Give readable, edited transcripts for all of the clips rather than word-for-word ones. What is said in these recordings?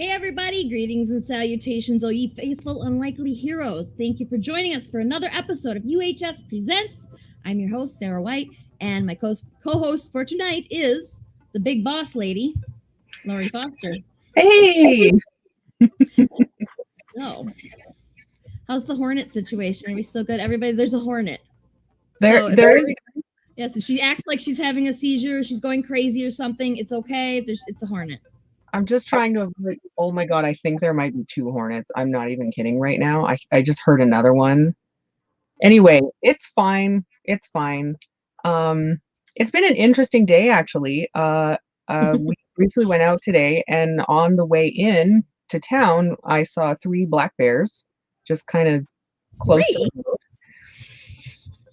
Hey everybody, greetings and salutations, O ye faithful unlikely heroes. Thank you for joining us for another episode of UHS Presents. I'm your host, Sarah White, and my co-host for tonight is the big boss lady, Lori Foster. Hey! So, how's the Hornet situation? Are we still good? Everybody, there's a Hornet. So she acts like she's having a seizure, she's going crazy or something. It's okay. It's a Hornet. I'm just trying to avoid. Oh my god, I think there might be 2 hornets. I'm not even kidding right now. I just heard another one. Anyway, it's fine. It's fine. It's been an interesting day actually. We briefly went out today, and on the way in to town, I saw 3 black bears just kind of close to the road.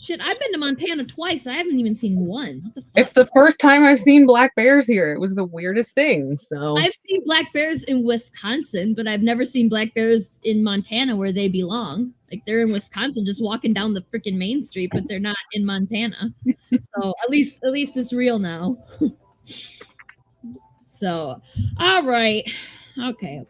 Shit, I've been to Montana twice. I haven't even seen one. What the fuck? It's the first time I've seen black bears here. It was the weirdest thing. So I've seen black bears in Wisconsin, but I've never seen black bears in Montana where they belong. Like they're in Wisconsin just walking down the freaking main street, but they're not in Montana. So at least it's real now. So, all right. Okay.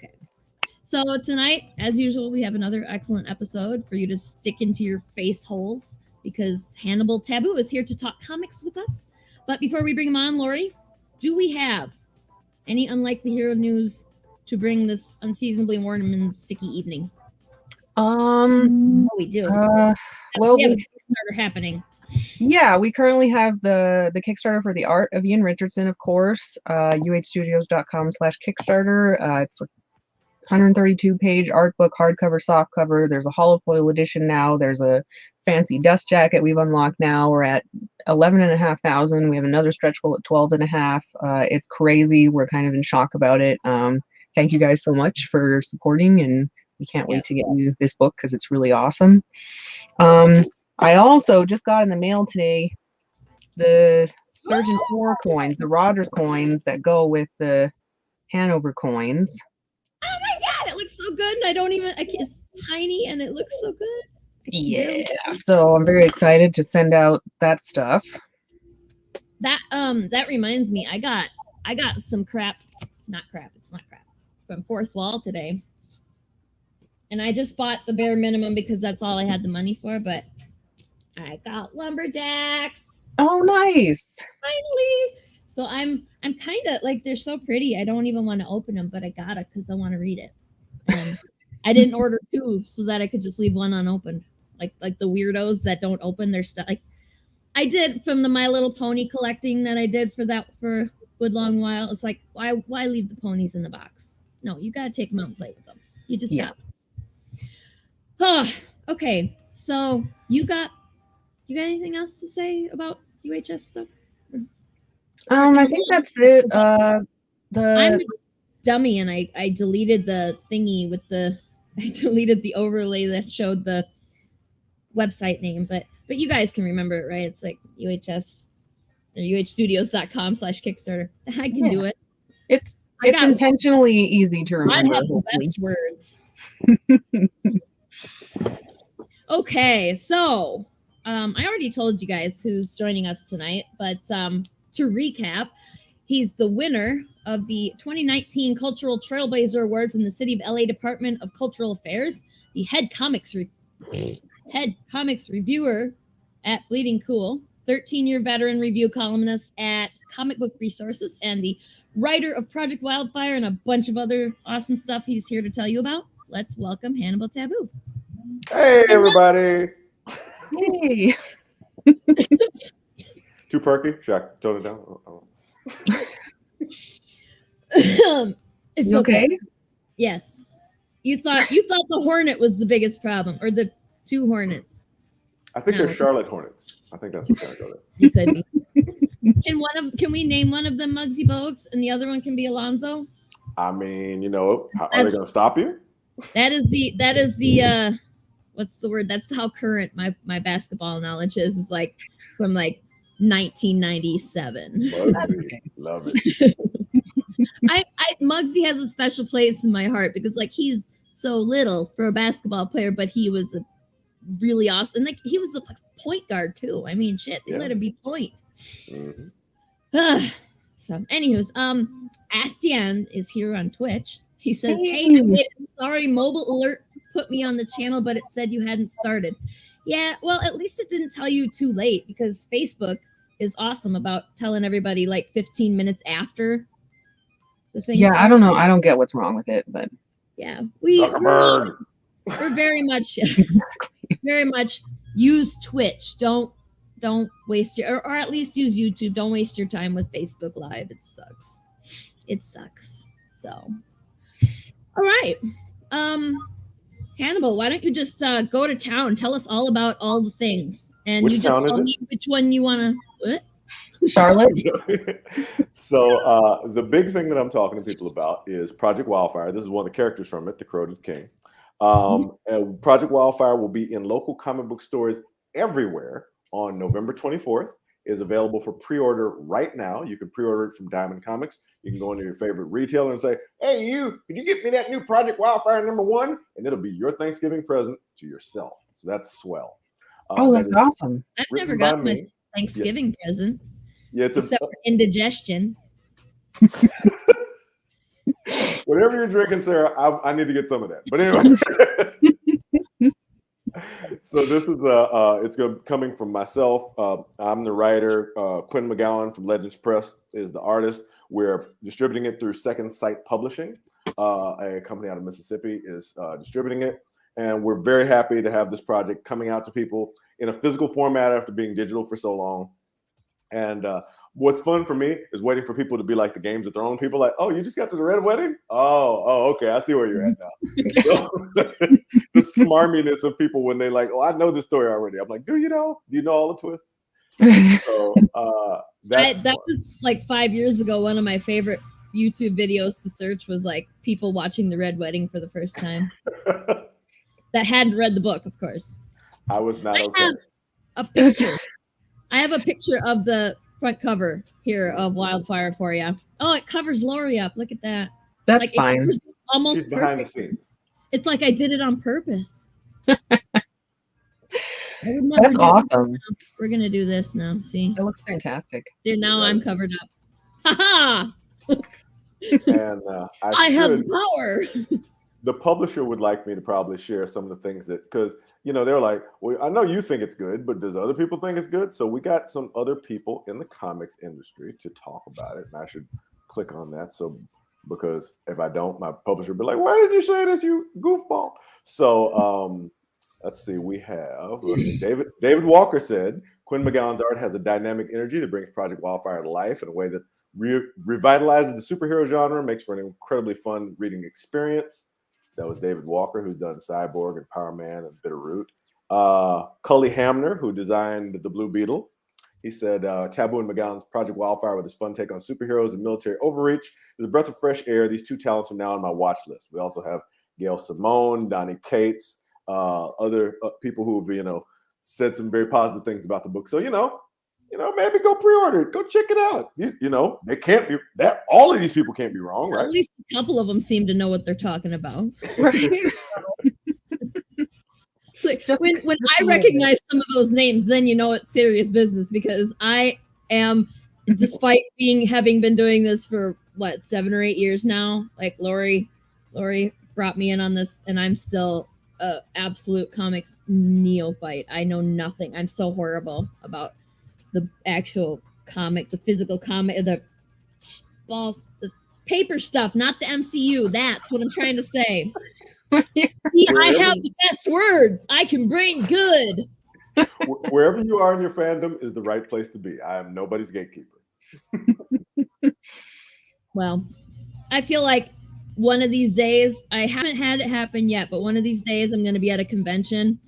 So tonight, as usual, we have another excellent episode for you to stick into your face holes, because Hannibal Tabu is here to talk comics with us. But before we bring him on, Lori, do we have any unlikely hero news to bring this unseasonably warm and sticky evening? We do. Well, we have a Kickstarter happening. Yeah, we currently have the Kickstarter for the Art of Ian Richardson, of course. uhstudios.com/Kickstarter. It's a 132-page art book, hardcover, softcover. There's a hollow foil edition now. There's a fancy dust jacket we've unlocked now. We're at 11,500. We have another stretch goal at 12,500. It's crazy. We're kind of in shock about it. Thank you guys so much for supporting, and we can't wait to get you this book because it's really awesome. I also just got in the mail today the Surgeon 4 coins, the Rogers coins that go with the Hanover coins. Oh my god, it looks so good, and it's tiny and it looks so good. Yeah, so I'm very excited to send out that stuff. That reminds me, I got some crap, it's not crap, from Fourth Wall today. And I just bought the bare minimum because that's all I had the money for, but I got lumberjacks. Oh, nice. Finally. So I'm kind of like, they're so pretty. I don't even want to open them, but I gotta because I want to read it. And I didn't order 2 so that I could just leave one unopened. Like the weirdos that don't open their stuff. Like I did from the My Little Pony collecting that I did for a good long while. It's like, why leave the ponies in the box? No, you gotta take them out and play with them. You just got. Okay. So you got anything else to say about UHS stuff? I think that's it. I'm a dummy, and I deleted the thingy I deleted the overlay that showed the website name, but you guys can remember it, right? It's like UHS or uhstudios.com/Kickstarter. I can do it. It's intentionally easy to remember. I have the best words. Okay, so I already told you guys who's joining us tonight, but to recap, he's the winner of the 2019 Cultural Trailblazer Award from the City of LA Department of Cultural Affairs, the head comics reviewer at Bleeding Cool, 13-year veteran review columnist at Comic Book Resources, and the writer of Project Wildfire and a bunch of other awesome stuff he's here to tell you about. Let's welcome Hannibal Tabu. Hey, everybody. Hey. Too perky? Should I tone it down? It's okay. Yes. You thought the Hornet was the biggest problem, or the 2 Hornets. I think they're Charlotte Hornets. I think that's what's gonna go there. You could be. Can we name one of them Muggsy Bogues and the other one can be Alonzo? I mean, are they gonna stop you? That is the what's the word? That's how current my basketball knowledge is like from like 1997. Muggsy. Love it. Muggsy has a special place in my heart because like he's so little for a basketball player, but he was a really awesome. Like he was a point guard too. I mean, shit, they let him be point. Mm-hmm. So, anywho's, Astian is here on Twitch. He says, "Hey, I made it. Sorry, mobile alert put me on the channel, but it said you hadn't started." Yeah, well, at least it didn't tell you too late, because Facebook is awesome about telling everybody like 15 minutes after the thing. Yeah, I don't know. I don't get what's wrong with it, but yeah, Zuckerberg. we're very much very much use Twitch. Don't waste your, or at least use YouTube. Don't waste your time with Facebook Live. It sucks. It sucks. So, all right. Hannibal, why don't you just go to town? Tell us all about all the things, and Which you town just is tell it? me which one you want to. What? Charlotte. So the big thing that I'm talking to people about is Project Wildfire. This is one of the characters from it, the Crow King. And Project Wildfire will be in local comic book stores everywhere on November 24th. Is available for pre-order right now. You can pre-order it from Diamond Comics. You can go into your favorite retailer and say, "Hey, could you get me that new Project Wildfire #1?" And it'll be your Thanksgiving present to yourself. So that's swell. Oh, that's awesome. I've never gotten my Thanksgiving present. Yeah, except for indigestion. Whatever you're drinking, Sarah, I need to get some of that. But anyway. So this is it's coming from myself. I'm the writer. Quinn McGowan from Legends Press is the artist. We're distributing it through Second Sight Publishing. A company out of Mississippi is distributing it. And we're very happy to have this project coming out to people in a physical format after being digital for so long. And what's fun for me is waiting for people to be like the Games of Thrones people, like, "Oh, you just got to the Red Wedding? Oh, okay, I see where you're at now." The smarminess of people when they like, "Oh, I know this story already." I'm like, "Do you know? Do you know all the twists?" So that was like 5 years ago. One of my favorite YouTube videos to search was like people watching the Red Wedding for the first time. That hadn't read the book, of course. I was not okay. Have a picture. I have a picture of the front cover here of Wildfire for you. Oh, it covers Lori up. Look at that. That's like, fine. Almost She's behind perfect. the scenes. It's like I did it on purpose. That's awesome. We're gonna do this now. See, it looks fantastic. See, now I'm covered up. Ha ha! And I have the power. The publisher would like me to probably share some of the things that, because they're like, "Well, I know you think it's good, but does other people think it's good?" So we got some other people in the comics industry to talk about it, and I should click on that. So because if I don't, my publisher will be like, "Why didn't you say this, you goofball?" So let's see. David Walker said Quinn McGowan's art has a dynamic energy that brings Project Wildfire to life in a way that revitalizes the superhero genre, makes for an incredibly fun reading experience. That was David Walker, who's done Cyborg and Power Man and Bitterroot. Cully Hamner, who designed the Blue Beetle. He said, Tabu and McGowan's Project Wildfire with his fun take on superheroes and military overreach is a breath of fresh air. These two talents are now on my watch list. We also have Gail Simone, Donnie Cates, other people who have, said some very positive things about the book. So, maybe go pre-order it. Go check it out. They can't be that. All of these people can't be wrong, right? At least a couple of them seem to know what they're talking about. Right. Like, when I recognize some of those names, then it's serious business, because I am, despite having been doing this for 7 or 8 years now, like Lori brought me in on this, and I'm still a absolute comics neophyte. I know nothing. I'm so horrible about the actual comic, the physical comic, the paper stuff, not the MCU. That's what I'm trying to say. See, I have the best words. I can bring good. Wherever you are in your fandom is the right place to be. I am nobody's gatekeeper. Well, I feel like one of these days, I haven't had it happen yet, but one of these days I'm going to be at a convention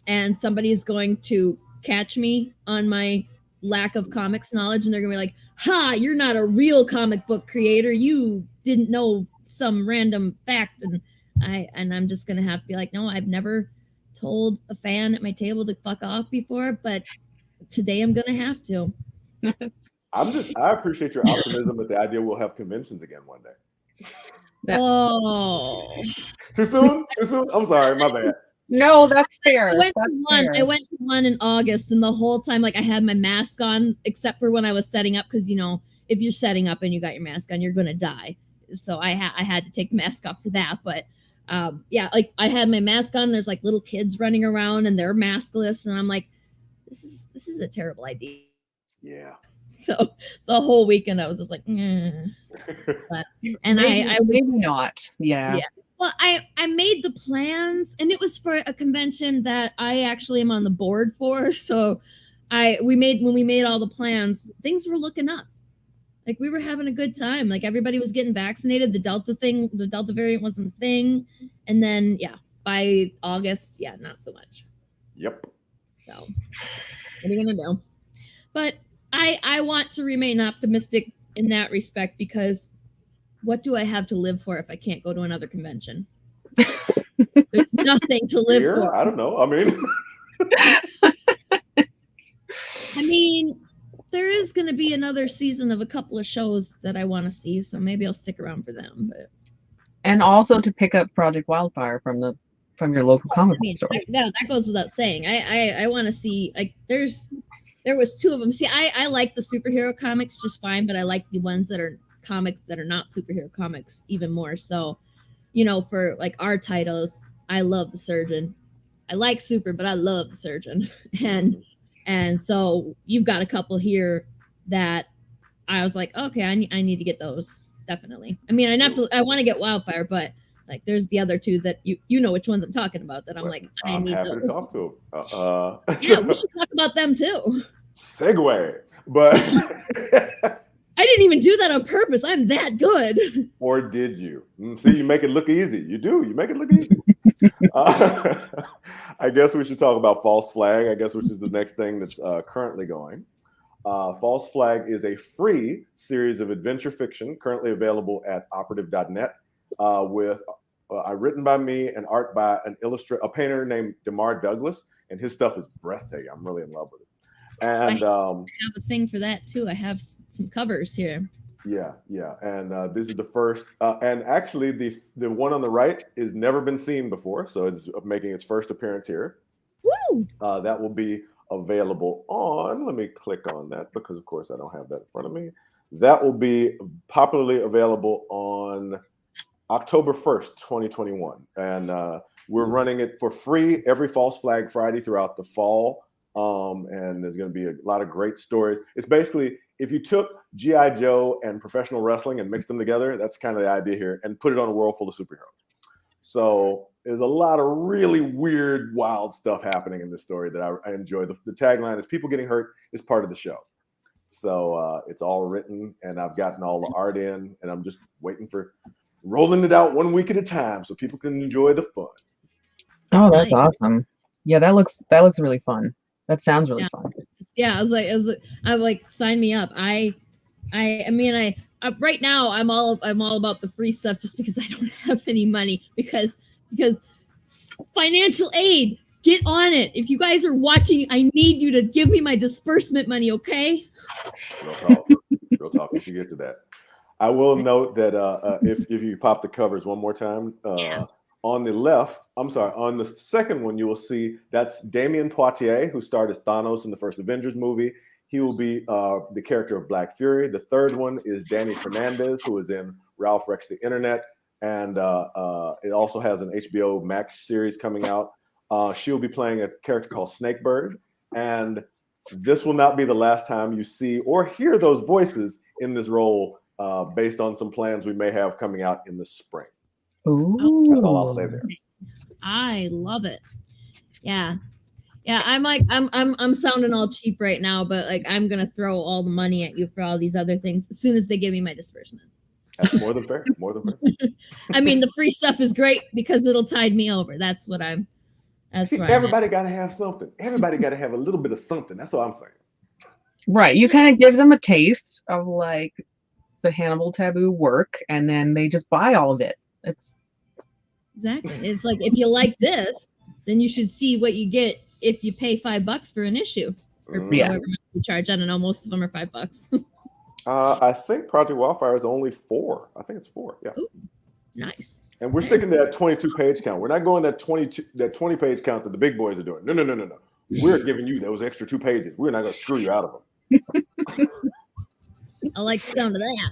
and somebody is going to catch me on my lack of comics knowledge, and they're going to be like, "Ha, you're not a real comic book creator. You didn't know some random fact." And I'm just going to have to be like, "No, I've never told a fan at my table to fuck off before, but today I'm going to have to." I appreciate your optimism at the idea we'll have conventions again one day. Oh. Too soon? I'm sorry, my bad. No, that's fair. I went to one in August, and the whole time, I had my mask on, except for when I was setting up, because if you're setting up and you got your mask on, you're gonna die. so I had to take the mask off for that. But yeah, like I had my mask on. There's like little kids running around and they're maskless, and I'm like, this is a terrible idea. Yeah. So the whole weekend I was just like, but, and maybe, I was maybe not. Yeah. Well, I made the plans, and it was for a convention that I actually am on the board for. So when we made all the plans, things were looking up. Like we were having a good time. Like everybody was getting vaccinated. The Delta variant wasn't a thing. And then by August, not so much. Yep. So what are you gonna do? But I want to remain optimistic in that respect, because what do I have to live for if I can't go to another convention? There's nothing to live for. I don't know. I mean, there is going to be another season of a couple of shows that I want to see, so maybe I'll stick around for them. But and also to pick up Project Wildfire from your local comic book store. That goes without saying. I want to see, like, there was two of them. See, I like the superhero comics just fine, but I like the ones that are comics that are not superhero comics even more. So, for like our titles, I love the Surgeon. I like Super, but I love the Surgeon. And so you've got a couple here that I was like, okay, I need to get those, definitely. I mean, I want to get Wildfire, but like there's the other two that you know which ones I'm talking about that I'm like, I need happy those. to talk to them. Yeah, we should talk about them too. Segue, but I didn't even do that on purpose. I'm that good. Or did you? See, you make it look easy. You do. You make it look easy. I guess we should talk about False Flag, which is the next thing that's currently going. False Flag is a free series of adventure fiction currently available at operative.net with written by me and art by a painter named Damar Douglas, and his stuff is breathtaking. I'm really in love with it. And I have a thing for that too. I have some covers here. Yeah. And this is the first, and actually the one on the right is never been seen before, so it's making its first appearance here. Woo! That will be available on, let me click on that because of course I don't have that in front of me. That will be popularly available on October 1st, 2021. And we're running it for free every False Flag Friday throughout the fall. And there's going to be a lot of great stories. It's basically, if you took G.I. Joe and professional wrestling and mixed them together, that's kind of the idea here, and put it on a world full of superheroes. So there's a lot of really weird, wild stuff happening in this story that I enjoy. The tagline is "People Getting Hurt is part of the show." So it's all written, and I've gotten all the art in, and I'm just waiting for rolling it out 1 week at a time so people can enjoy the fun. Oh, that's awesome. Yeah, that looks really fun. That sounds really fun. Yeah, I'm like, sign me up. I mean, right now I'm all about the free stuff just because I don't have any money because financial aid, get on it. If you guys are watching, I need you to give me my disbursement money, okay? Real talk. We should get to that. I will note that if you pop the covers one more time, on the left, on the second one, you will see that's Damien Poitier, who starred as Thanos in the first Avengers movie. He will be the character of Black Fury. The third one is Danny Fernandez, who is in Ralph Wrecks the Internet. And it also has an HBO Max series coming out. She'll be playing a character called Snakebird. And this will not be the last time you see or hear those voices in this role based on some plans we may have coming out in the spring. Ooh. That's all I'll say there. I love it. Yeah. I'm sounding all cheap right now, but like I'm gonna throw all the money at you for all these other things as soon as they give me my disbursement. That's more than fair. More than fair. I mean, the free stuff is great because it'll tide me over. That's what I'm. That's right. Everybody got to have something. Everybody got to have a little bit of something. That's all I'm saying. Right. You kind of give them a taste of like the Hannibal Tabu work, and then they just buy all of it. Exactly. It's like, if you like this, then you should see what you get if you pay $5 for an issue, or however much you charge. I don't know. Most of them are $5. I think Project Wildfire is only 4. I think it's 4. Yeah. Ooh, nice. And we're sticking to that 22-page count. We're not going that 20-page count that the big boys are doing. No. We're giving you those extra 2 pages. We're not going to screw you out of them. I like the sound of that.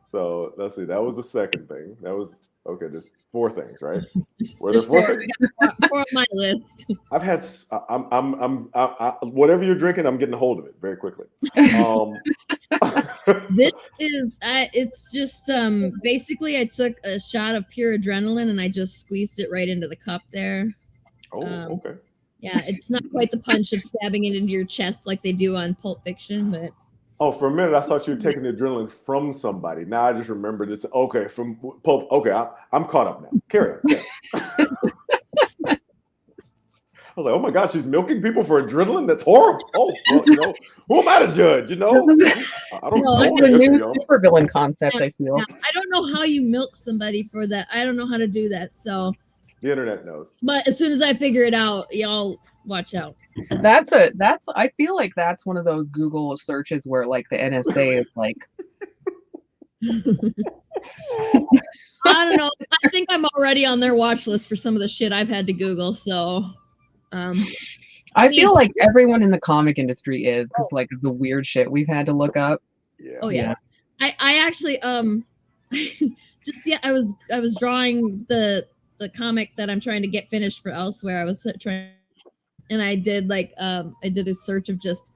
So let's see. That was the second thing. That was okay. There's 4 things, right? Were there There's 4 4. things? Four on my list. I've had. Whatever you're drinking, I'm getting a hold of it very quickly. This is it's just basically I took a shot of pure adrenaline and I just squeezed it right into the cup there. Oh, okay. Yeah, it's not quite the punch of stabbing it into your chest like they do on Pulp Fiction, but Oh, for a minute, I thought you were taking the adrenaline from somebody. Now I just remembered it's okay from Pulp. Okay, I'm caught up now. Carry on. I was like, oh my God, she's milking people for adrenaline? That's horrible. Oh, well, who am I to judge? I don't know. It's a new supervillain concept, I feel. Yeah, I don't know how you milk somebody for that. I don't know how to do that. So the internet knows. But as soon as I figure it out, y'all watch out. I feel like that's one of those Google searches where like the NSA is like I don't know. I think I'm already on their watch list for some of the shit I've had to Google. So I feel like everyone in the comic industry is because like the weird shit we've had to look up. Yeah. Oh yeah. I actually I was drawing the comic that I'm trying to get finished for Elsewhere. I was trying, and I did I did a search of just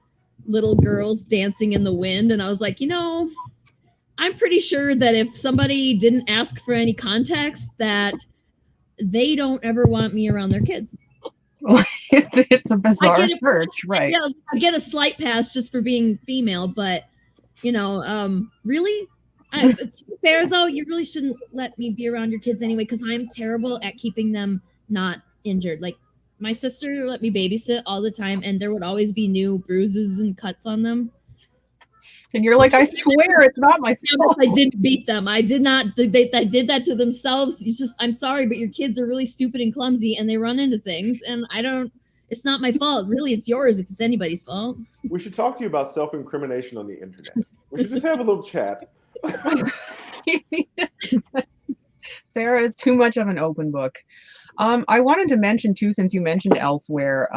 little girls dancing in the wind, and I was like, I'm pretty sure that if somebody didn't ask for any context, that they don't ever want me around their kids. It's a bizarre search, right? Yeah, I get a slight pass just for being female, but really, it's fair though. You really shouldn't let me be around your kids anyway, because I'm terrible at keeping them not injured. Like my sister let me babysit all the time, and there would always be new bruises and cuts on them. And you're like, I swear it's not my fault. I didn't beat them. I did not. They did that to themselves. It's just, I'm sorry, but your kids are really stupid and clumsy, and they run into things. And it's not my fault. Really, it's yours if it's anybody's fault. We should talk to you about self-incrimination on the internet. We should just have a little chat. Sarah is too much of an open book. I wanted to mention too, since you mentioned Elsewhere,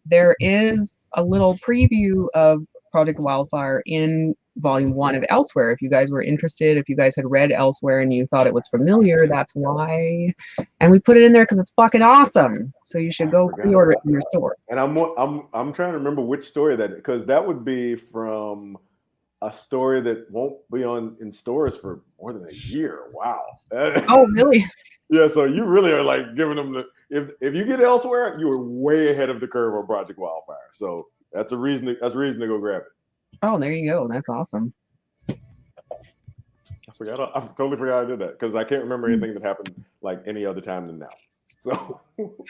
there is a little preview of Project Wildfire in volume 1 of Elsewhere. If you guys were interested, if you guys had read Elsewhere and you thought it was familiar, that's why. And we put it in there because it's fucking awesome. So you should go pre-order it in your store. And I'm trying to remember which story because that would be from a story that won't be in stores for more than a year. Wow. Oh, really? Yeah. So you really are like giving them if you get Elsewhere, you are way ahead of the curve on Project Wildfire. So that's a reason to go grab it. Oh, there you go. That's awesome. I totally forgot I did that because I can't remember anything that happened like any other time than now. So oh,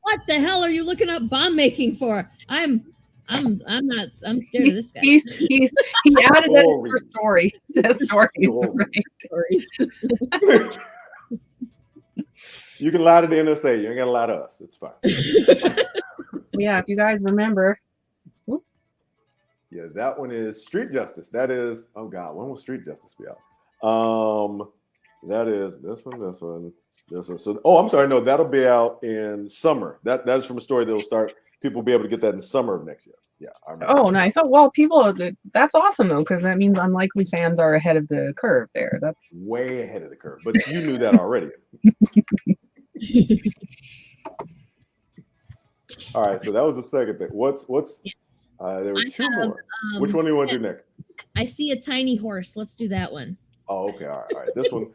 what the hell are you looking up bomb making for? I'm scared of this guy. He added that for story. It says stories. Stories. You can lie to the NSA. You ain't gotta lie to us. It's fine. Yeah, if you guys remember. Yeah, that one is Street Justice. That is, oh God, when will Street Justice be out? That is this one. So, I'm sorry, no, that'll be out in summer. That's from a story that'll start. People will be able to get that in summer of next year. Yeah. Oh, nice. Oh, well, that's awesome though, because that means Unlikely fans are ahead of the curve there. That's way ahead of the curve, but you knew that already. All right, so that was the second thing. What's there were 2 more. Which one do you want to do next? I see a tiny horse. Let's do that one. Oh, okay. All right. This one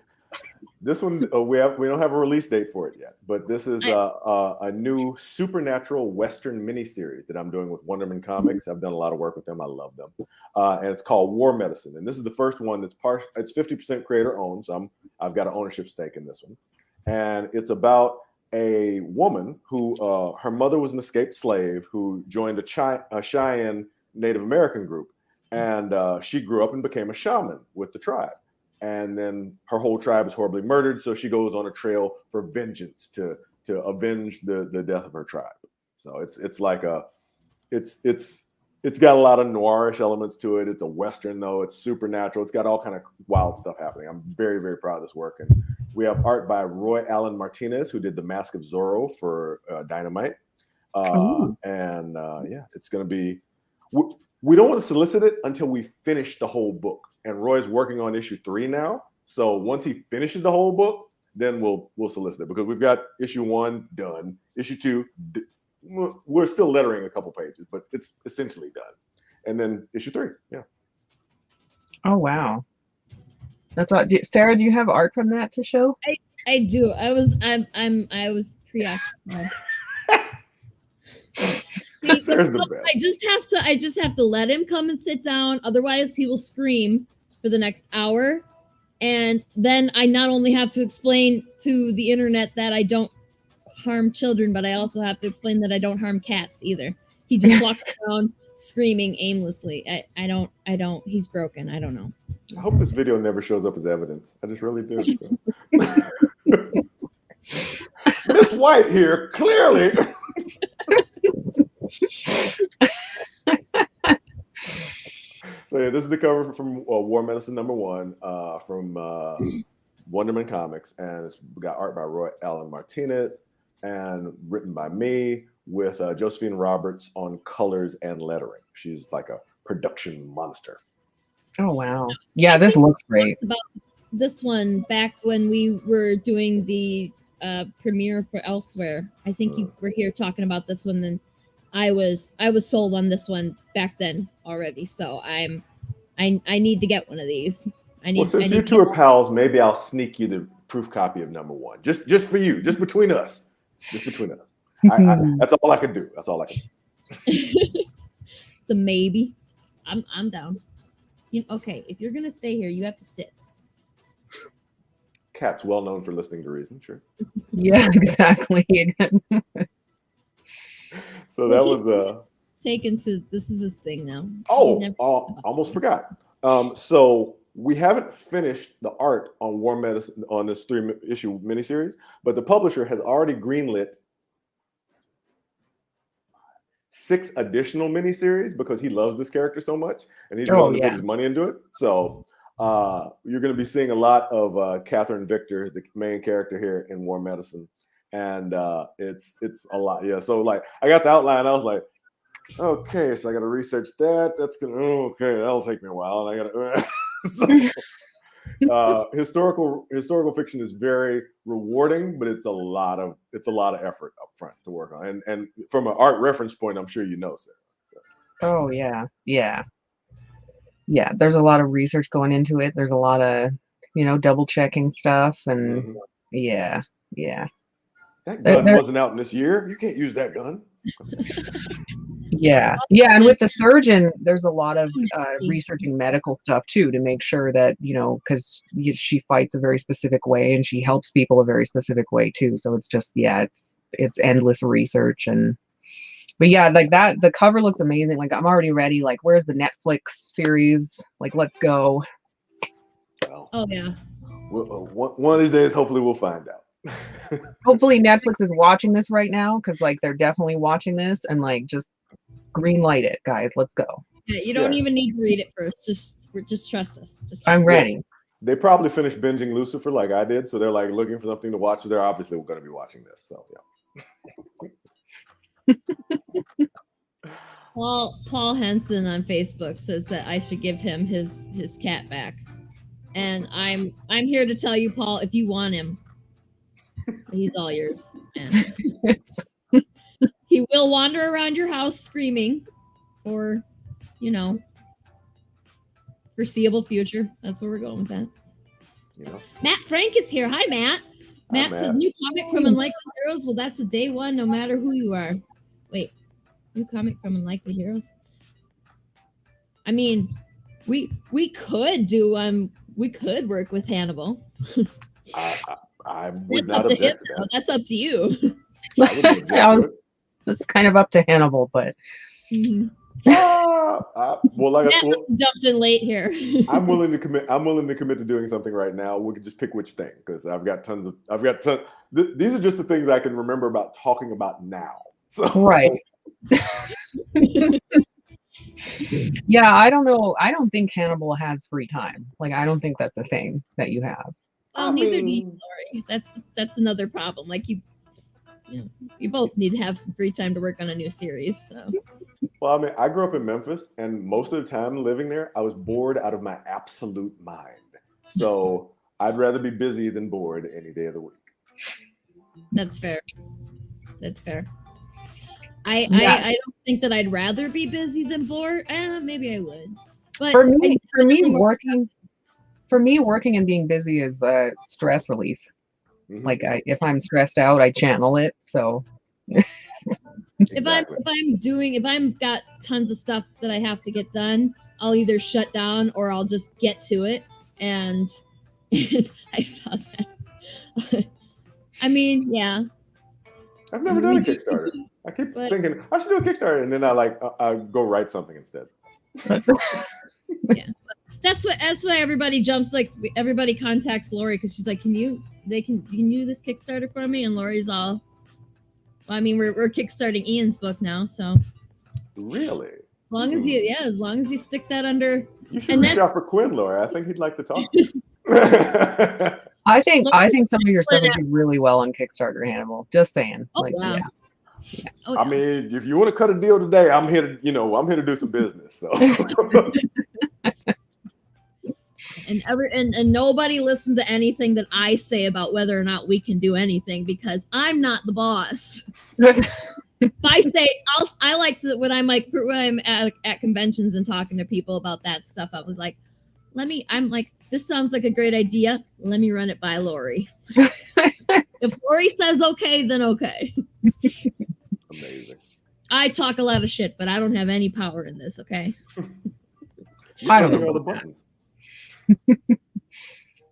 we don't have a release date for it yet, but this is a new supernatural Western miniseries that I'm doing with Wonderman Comics. I've done a lot of work with them. I love them, and it's called War Medicine. And this is the first one that's it's 50% creator owned, so I've got an ownership stake in this one, and it's about a woman who her mother was an escaped slave who joined a Cheyenne Native American group, and she grew up and became a shaman with the tribe. And then her whole tribe is horribly murdered, so she goes on a trail for vengeance to avenge the death of her tribe. So it's got a lot of noirish elements to it. It's a Western though. It's supernatural. It's got all kind of wild stuff happening. I'm very, very proud of this work. And we have art by Roy Allen Martinez, who did the Mask of Zorro for Dynamite. Yeah, it's going to be. we don't want to solicit it until we finish the whole book. And Roy's working on issue 3 now. So once he finishes the whole book, then we'll solicit it, because we've got issue 1 done. Issue 2, we're still lettering a couple pages, but it's essentially done. And then issue 3, yeah. Oh wow, that's what. Sarah, do you have art from that to show? I do. I was preoccupied. Sarah's the best. I just have to let him come and sit down. Otherwise, he will scream for the next hour. And then I not only have to explain to the internet that I don't harm children, but I also have to explain that I don't harm cats either. He just walks around screaming aimlessly. I don't. He's broken. I don't know. I hope this video never shows up as evidence. I just really do. So. Miss White here, clearly. So yeah, this is the cover from War Medicine #1 from Wonderman Comics, and it's got art by Roy Allen Martinez and written by me, with Josephine Roberts on colors and lettering. She's like a production monster. Oh wow! Yeah, this looks great. About this one back when we were doing the premiere for Elsewhere. I think you were here talking about this one. Then I was sold on this one back then already. So I need to get one of these. Since you two are pals, maybe I'll sneak you the proof copy of #1, just for you, just between us, that's all I can do. That's all I can do. It's a maybe. I'm down. Okay, if you're gonna stay here, you have to sit. Cat's well known for listening to reason, sure. Yeah, exactly. So that was taken to this is his thing now. Almost forgot. So we haven't finished the art on War Medicine on this 3-issue miniseries, but the publisher has already greenlit 6 additional miniseries because he loves this character so much, and he's willing to put his money into it. So you're going to be seeing a lot of Catherine Victor, the main character here in War Medicine, and it's a lot. Yeah. So like I got the outline, I was like, okay, so I got to research that. That's gonna that'll take me a while, and I got to. Historical fiction is very rewarding, but it's a lot of effort up front to work on. And from an art reference point, I'm sure you know, Sarah. So. Oh yeah. There's a lot of research going into it. There's a lot of double checking stuff, and yeah. That gun wasn't out in this year. You can't use that gun. Yeah, and with the surgeon, there's a lot of researching medical stuff too to make sure that because she fights a very specific way and she helps people a very specific way too. So it's just it's endless research but yeah, like that. The cover looks amazing. Like I'm already ready. Like where's the Netflix series? Like let's go. Well, oh yeah. One of these days, hopefully, we'll find out. Hopefully Netflix is watching this right now, because like they're definitely watching this, and like just green light it, guys. Let's go. Yeah, you don't even need to read it first. Just trust us. I'm ready. They probably finished binging Lucifer like I did, so they're like looking for something to watch. So they're obviously going to be watching this. So yeah. Paul Henson on Facebook says that I should give him his cat back, and I'm here to tell you, Paul, if you want him, he's all yours. And he will wander around your house screaming, or foreseeable future. That's where we're going with that. Matt Frank is here. Hi, Matt. Matt says new comic from Unlikely Heroes. Well, that's a day one, no matter who you are. Wait, new comic from Unlikely Heroes. I mean, we could do we could work with Hannibal. I would not object to that. That's up to you. That's kind of up to Hannibal, but Matt jumped in late here. I'm willing to commit to doing something right now. We can just pick which thing, because I've got tons. These are just the things I can remember about talking about now. So right. Yeah, I don't know. I don't think Hannibal has free time. Like, I don't think that's a thing that you have. Well, neither do you, Lori. That's another problem. Like you both need to have some free time to work on a new series. So. Well, I mean, I grew up in Memphis, and most of the time living there, I was bored out of my absolute mind. So I'd rather be busy than bored any day of the week. That's fair. That's fair. I don't think that I'd rather be busy than bored. Maybe I would. But for me, working and being busy is stress relief. Mhm. Like if I'm stressed out, I channel it. So Exactly. if I'm got tons of stuff that I have to get done, I'll either shut down or I'll just get to it. And I saw that. I mean, yeah. I've never done a Kickstarter. I keep thinking I should do a Kickstarter, and then I go write something instead. Yeah, that's why everybody jumps. Like everybody contacts Lori because she's like, can you do this Kickstarter for me? And Lori's all, well, I mean, we're kickstarting Ian's book now, so really, as long as you stick that under. You should reach out for Quinn, Lori. I think he'd like to talk to you. I think some of your stuff would do really well on Kickstarter, Hannibal. Just saying. Oh, wow. Yeah. Oh, I mean, if you want to cut a deal today, I'm here to do some business. So and nobody listen to anything that I say about whether or not we can do anything because I'm not the boss. If I say I like to when I'm at conventions and talking to people about that stuff, I was like, I'm like, this sounds like a great idea. Let me run it by Lori. If Lori says okay, then okay. Amazing. I talk a lot of shit, but I don't have any power in this, okay? I don't know all the buttons.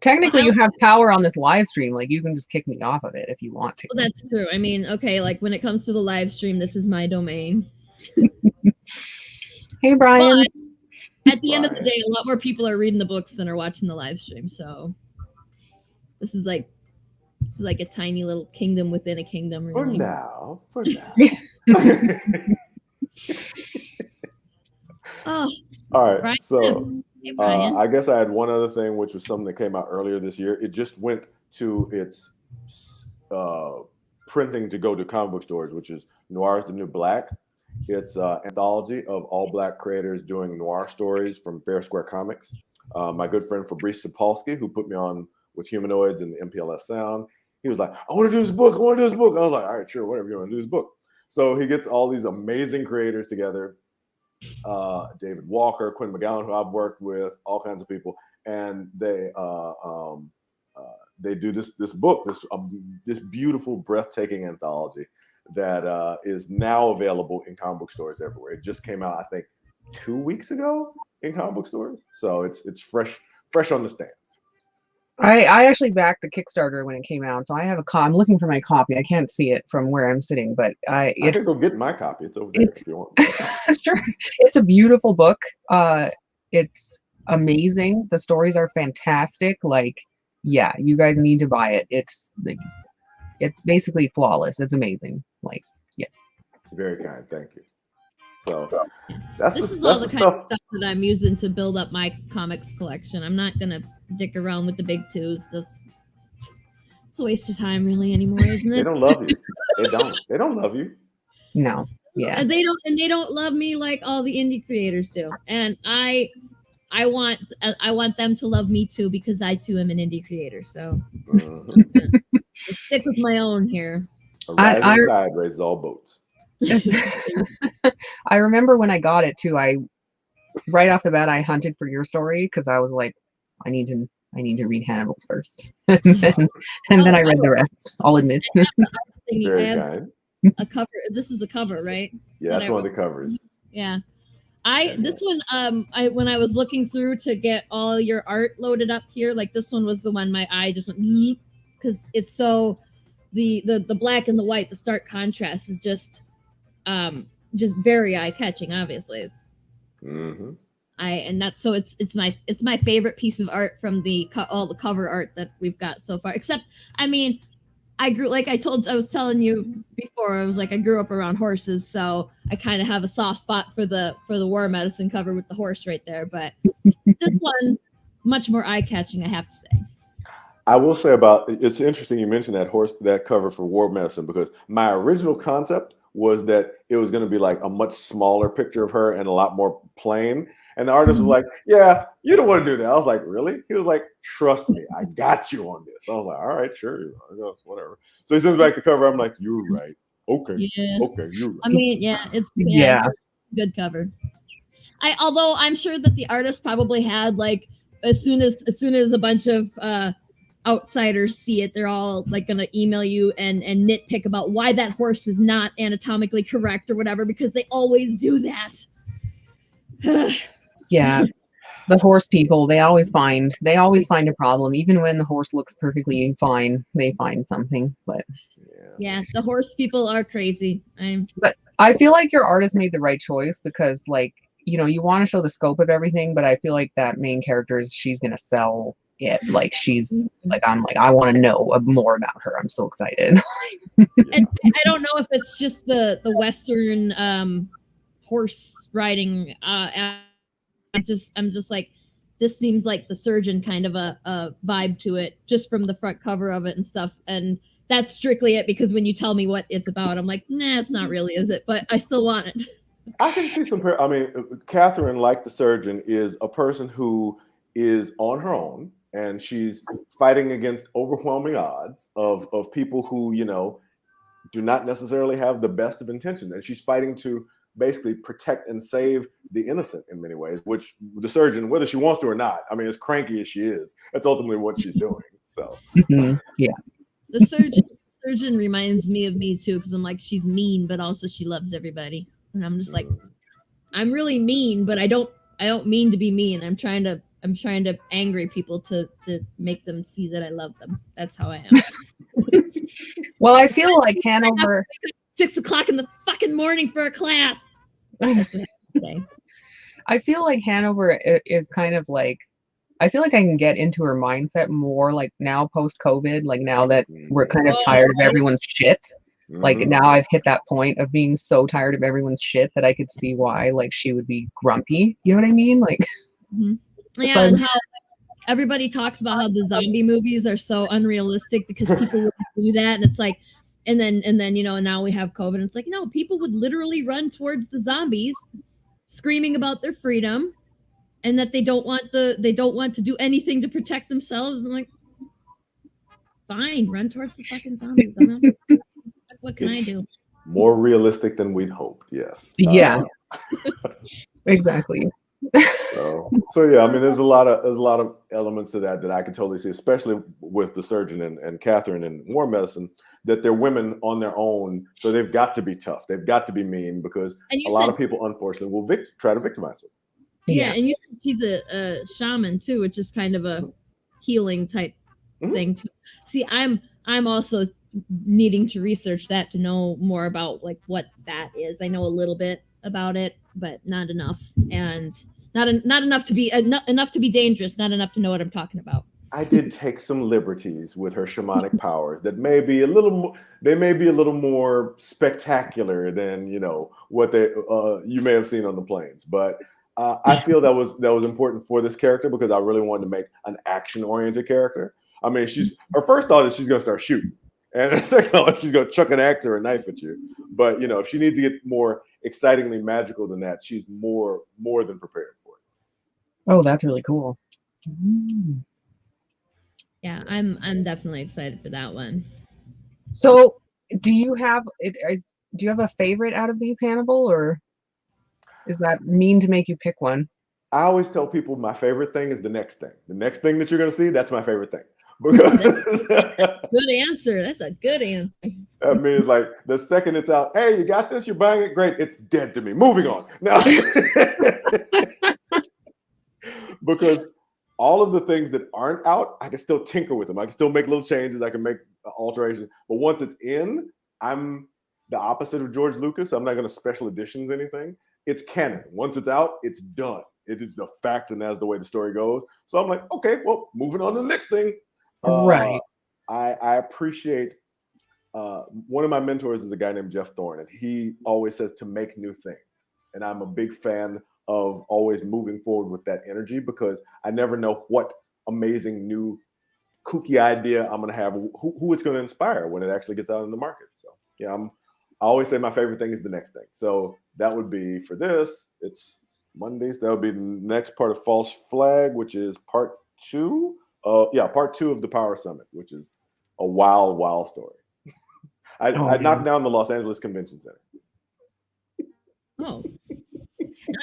Technically, you have power on this live stream. Like, you can just kick me off of it if you want to. Well, that's true. I mean, okay, like when it comes to the live stream, this is my domain. Hey, Brian. But at the end of the day, a lot more people are reading the books than are watching the live stream. So this is like a tiny little kingdom within a kingdom. Really. For now. Oh, all right. Brian. So Hey, Brian. I guess I had one other thing, which was something that came out earlier this year. It just went to its printing to go to comic book stores, which is Noir is the New Black. It's an anthology of all Black creators doing noir stories from Fair Square Comics. My good friend Fabrice Sapolsky, who put me on with Humanoids and the MPLS Sound, he was like, I want to do this book. I was like, all right, sure, whatever, you want to do this book. So he gets all these amazing creators together. David Walker, Quinn McGowan, who I've worked with, all kinds of people, and they do this book, this beautiful, breathtaking anthology that is now available in comic book stores everywhere. It just came out, I think, 2 weeks ago in comic book stores, so it's fresh on the stands. I actually backed the Kickstarter when it came out, so I have I'm looking for my copy. I can't see it from where I'm sitting, but I can go get my copy. It's over there if you want. Sure. It's a beautiful book. It's amazing. The stories are fantastic. Like, yeah, you guys need to buy it. It's basically flawless. It's amazing. Like, yeah. Very kind. Thank you. So this is all the kind of stuff that I'm using to build up my comics collection. I'm not gonna dick around with the big twos. It's a waste of time, really, anymore, isn't it? They don't love you. They don't love you. No. Yeah. And they don't love me like all the indie creators do. And I want them to love me too, because I too am an indie creator. So stick with my own here. A rising tide raises all boats. I remember when I got it too. Right off the bat, I hunted for your story because I was like, I need to read Hannibal's first, and then I read the rest. I'll admit. Very kind. A cover. This is a cover, right? Yeah, that's one of the covers. Yeah. This one, when I was looking through to get all your art loaded up here, like this one was the one my eye just went, because it's so the black and the white, the stark contrast is just very eye catching. Obviously, it's it's my favorite piece of art from all the cover art that we've got so far. Except, I mean, I was telling you before, I was like, I grew up around horses, so I kind of have a soft spot for the war medicine cover with the horse right there. But this one, much more eye catching, I have to say. I will say it's interesting you mentioned that cover for war medicine, because my original concept was that it was going to be like a much smaller picture of her and a lot more plain. And the artist was like, yeah, you don't want to do that. I was like, really? He was like, trust me, I got you on this. I was like, all right, sure, I guess, whatever. So he sends back the cover. I'm like, you're right. Okay. Yeah. Okay, you're right. I mean, yeah, it's good cover. Although I'm sure that the artist probably had like as soon as a bunch of outsiders see it, they're all like gonna email you and nitpick about why that horse is not anatomically correct or whatever, because they always do that. Yeah, the horse people, they always find a problem. Even when the horse looks perfectly fine, they find something. But yeah, the horse people are crazy. But I feel like your artist made the right choice, because like, you know, you want to show the scope of everything, but I feel like that main character she's gonna sell it. Like she's like, I'm like, I want to know more about her. I'm so excited. And I don't know if it's just the Western horse riding. I'm just like, this seems like the Surgeon kind of a vibe to it, just from the front cover of it and stuff. And that's strictly it, because when you tell me what it's about, I'm like, nah, it's not really, is it? But I still want it. I can see some. I mean, Catherine, like the Surgeon, is a person who is on her own, and she's fighting against overwhelming odds of people who, you know, do not necessarily have the best of intentions, and she's fighting to basically protect and save the innocent in many ways. Which the Surgeon, whether she wants to or not, I mean, as cranky as she is, that's ultimately what she's doing. So, yeah, the Surgeon reminds me of me too, because I'm like, she's mean, but also she loves everybody. And I'm just like, I'm really mean, but I don't mean to be mean. I'm trying to angry people to make them see that I love them. That's how I am. Well, I feel like Hanover 6 o'clock in the fucking morning for a class. I feel like Hanover is kind of like, I feel like I can get into her mindset more, like now post-COVID, like now that we're kind of tired of everyone's shit. Like now I've hit that point of being so tired of everyone's shit that I could see why like she would be grumpy. You know what I mean? Like, yeah, and how everybody talks about how the zombie movies are so unrealistic because people would do that, and it's like, and then you know, now we have COVID, and it's like, no, people would literally run towards the zombies, screaming about their freedom, and that they don't want to do anything to protect themselves. I'm like, fine, run towards the fucking zombies. What can I do? More realistic than we'd hoped. Yes. Yeah. Exactly. So yeah, I mean, there's a lot of elements to that I can totally see, especially with the Surgeon and Catherine in war medicine, that they're women on their own, so they've got to be tough, they've got to be mean, because a lot of people, unfortunately, will try to victimize her. Yeah, and you said she's a shaman too, which is kind of a healing type thing too. See, I'm also needing to research that to know more about like what that is. I know a little bit about it, but not enough, and not enough to be enough to be dangerous, not enough to know what I'm talking about. I did take some liberties with her shamanic powers that may be a little more spectacular than, you know, what you may have seen on the plains, but I feel that was important for this character, because I really wanted to make an action-oriented character. I mean, her first thought is she's going to start shooting, and her second thought she's going to chuck an axe or a knife at you. But, you know, if she needs to get more excitingly magical than that, she's more than prepared for it. Oh, that's really cool. Yeah, I'm definitely excited for that one. So, do you have a favorite out of these, Hannibal, or is that mean to make you pick one? I always tell people my favorite thing is the next thing. The next thing that you're going to see, that's my favorite thing. Because good answer. That's a good answer. That means like the second it's out, hey, you got this, you're buying it, great. It's dead to me. Moving on. Now, because all of the things that aren't out, I can still tinker with them. I can still make little changes. I can make alterations. But once it's in, I'm the opposite of George Lucas. I'm not going to special editions anything. It's canon. Once it's out, it's done. It is the fact, and that's the way the story goes. So I'm like, okay, well, moving on to the next thing. Right. I appreciate one of my mentors is a guy named Jeff Thorne, and he always says to make new things. And I'm a big fan of always moving forward with that energy, because I never know what amazing new kooky idea I'm going to have, who it's going to inspire when it actually gets out in the market. So yeah, I always say my favorite thing is the next thing. So that would be for this. It's Mondays. That would be the next part of False Flag, which is part 2. Part 2 of the Power Summit, which is a wild story. I knocked down the Los Angeles Convention Center. Oh,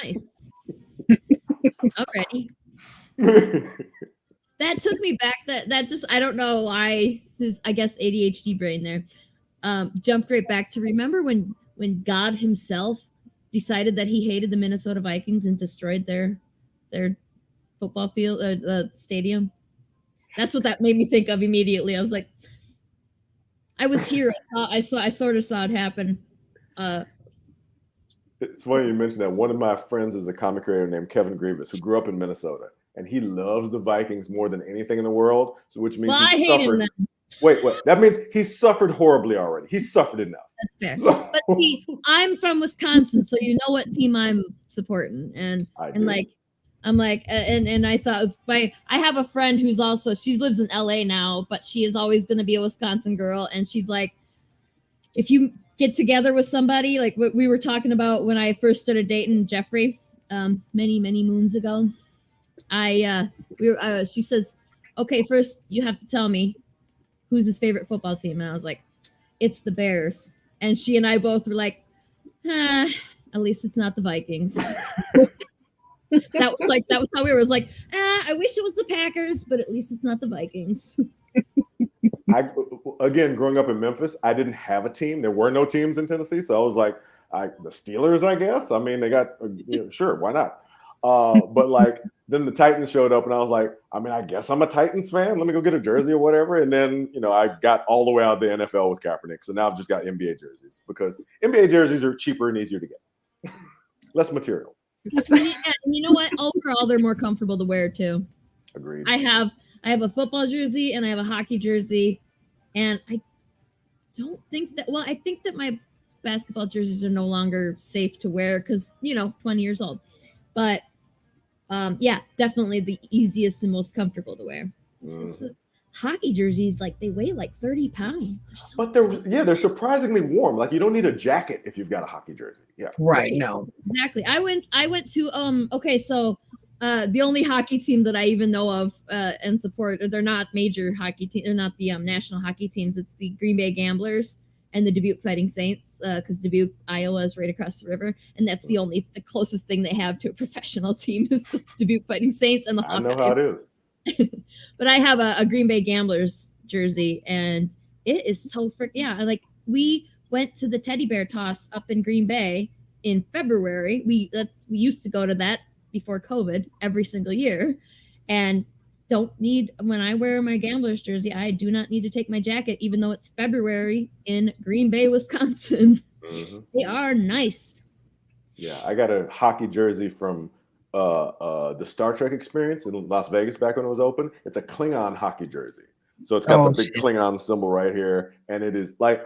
nice. Already. That took me back. That just, I don't know why. I guess ADHD brain there. Jumped right back to remember when God himself decided that he hated the Minnesota Vikings and destroyed their football field, stadium. That's what that made me think of immediately. I was like, I was here. I sort of saw it happen. It's funny you mentioned that. One of my friends is a comic creator named Kevin Grievous, who grew up in Minnesota, and he loves the Vikings more than anything in the world. So, which means I hate him then. Wait. That means he suffered horribly already. He suffered enough. That's fair. So, but see, I'm from Wisconsin, so you know what team I'm supporting, and I'm like, and I thought I have a friend who's also, she lives in LA now, but she is always going to be a Wisconsin girl, and she's like, if you get together with somebody, like what we were talking about when I first started dating Jeffrey, many moons ago, she says, okay, first you have to tell me who's his favorite football team, and I was like, it's the Bears, and she and I both were like, at least it's not the Vikings. That was how we were. It was like, I wish it was the Packers, but at least it's not the Vikings. Again, growing up in Memphis, I didn't have a team. There were no teams in Tennessee, so I was like, the Steelers, I guess. I mean, they got sure, why not? But like then the Titans showed up, and I was like, I mean, I guess I'm a Titans fan. Let me go get a jersey or whatever. And then I got all the way out of the NFL with Kaepernick, so now I've just got NBA jerseys because NBA jerseys are cheaper and easier to get, less material. And you know what? Overall, they're more comfortable to wear too. Agreed. I have a football jersey and I have a hockey jersey, and I don't think that. Well, I think that my basketball jerseys are no longer safe to wear because 20 years old. But yeah, definitely the easiest and most comfortable to wear. Hockey jerseys, like they weigh like 30 pounds. But they're surprisingly warm. Like you don't need a jacket if you've got a hockey jersey. Yeah. Right. No. Exactly. I went to okay, so the only hockey team that I even know of and support, they're not major hockey team, they're not the national hockey teams. It's the Green Bay Gamblers and the Dubuque Fighting Saints, because Dubuque, Iowa is right across the river, and that's the closest thing they have to a professional team is the Dubuque Fighting Saints and the Hawkeyes. I know how it is. But I have a Green Bay Gamblers jersey, and it is so like we went to the teddy bear toss up in Green Bay in February. We used to go to that before COVID every single year, and when I wear my Gamblers jersey, I do not need to take my jacket, even though it's February in Green Bay, Wisconsin. Mm-hmm. They are nice. Yeah, I got a hockey jersey from the Star Trek experience in Las Vegas back when it was open. It's a Klingon hockey jersey. So it's got the big Klingon symbol right here. And it is like,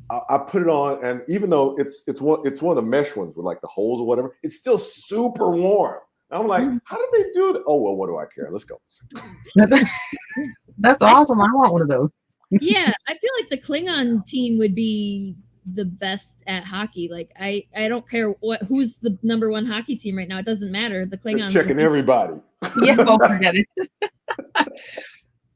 I put it on, and even though it's one of the mesh ones with like the holes or whatever, it's still super warm. And I'm like, how did they do that? Oh, well, what do I care? Let's go. That's awesome. I want one of those. Yeah, I feel like the Klingon team would be the best at hockey. Like I don't care who's the number one hockey team right now. It doesn't matter. The Klingons checking everybody. Yeah, don't forget it.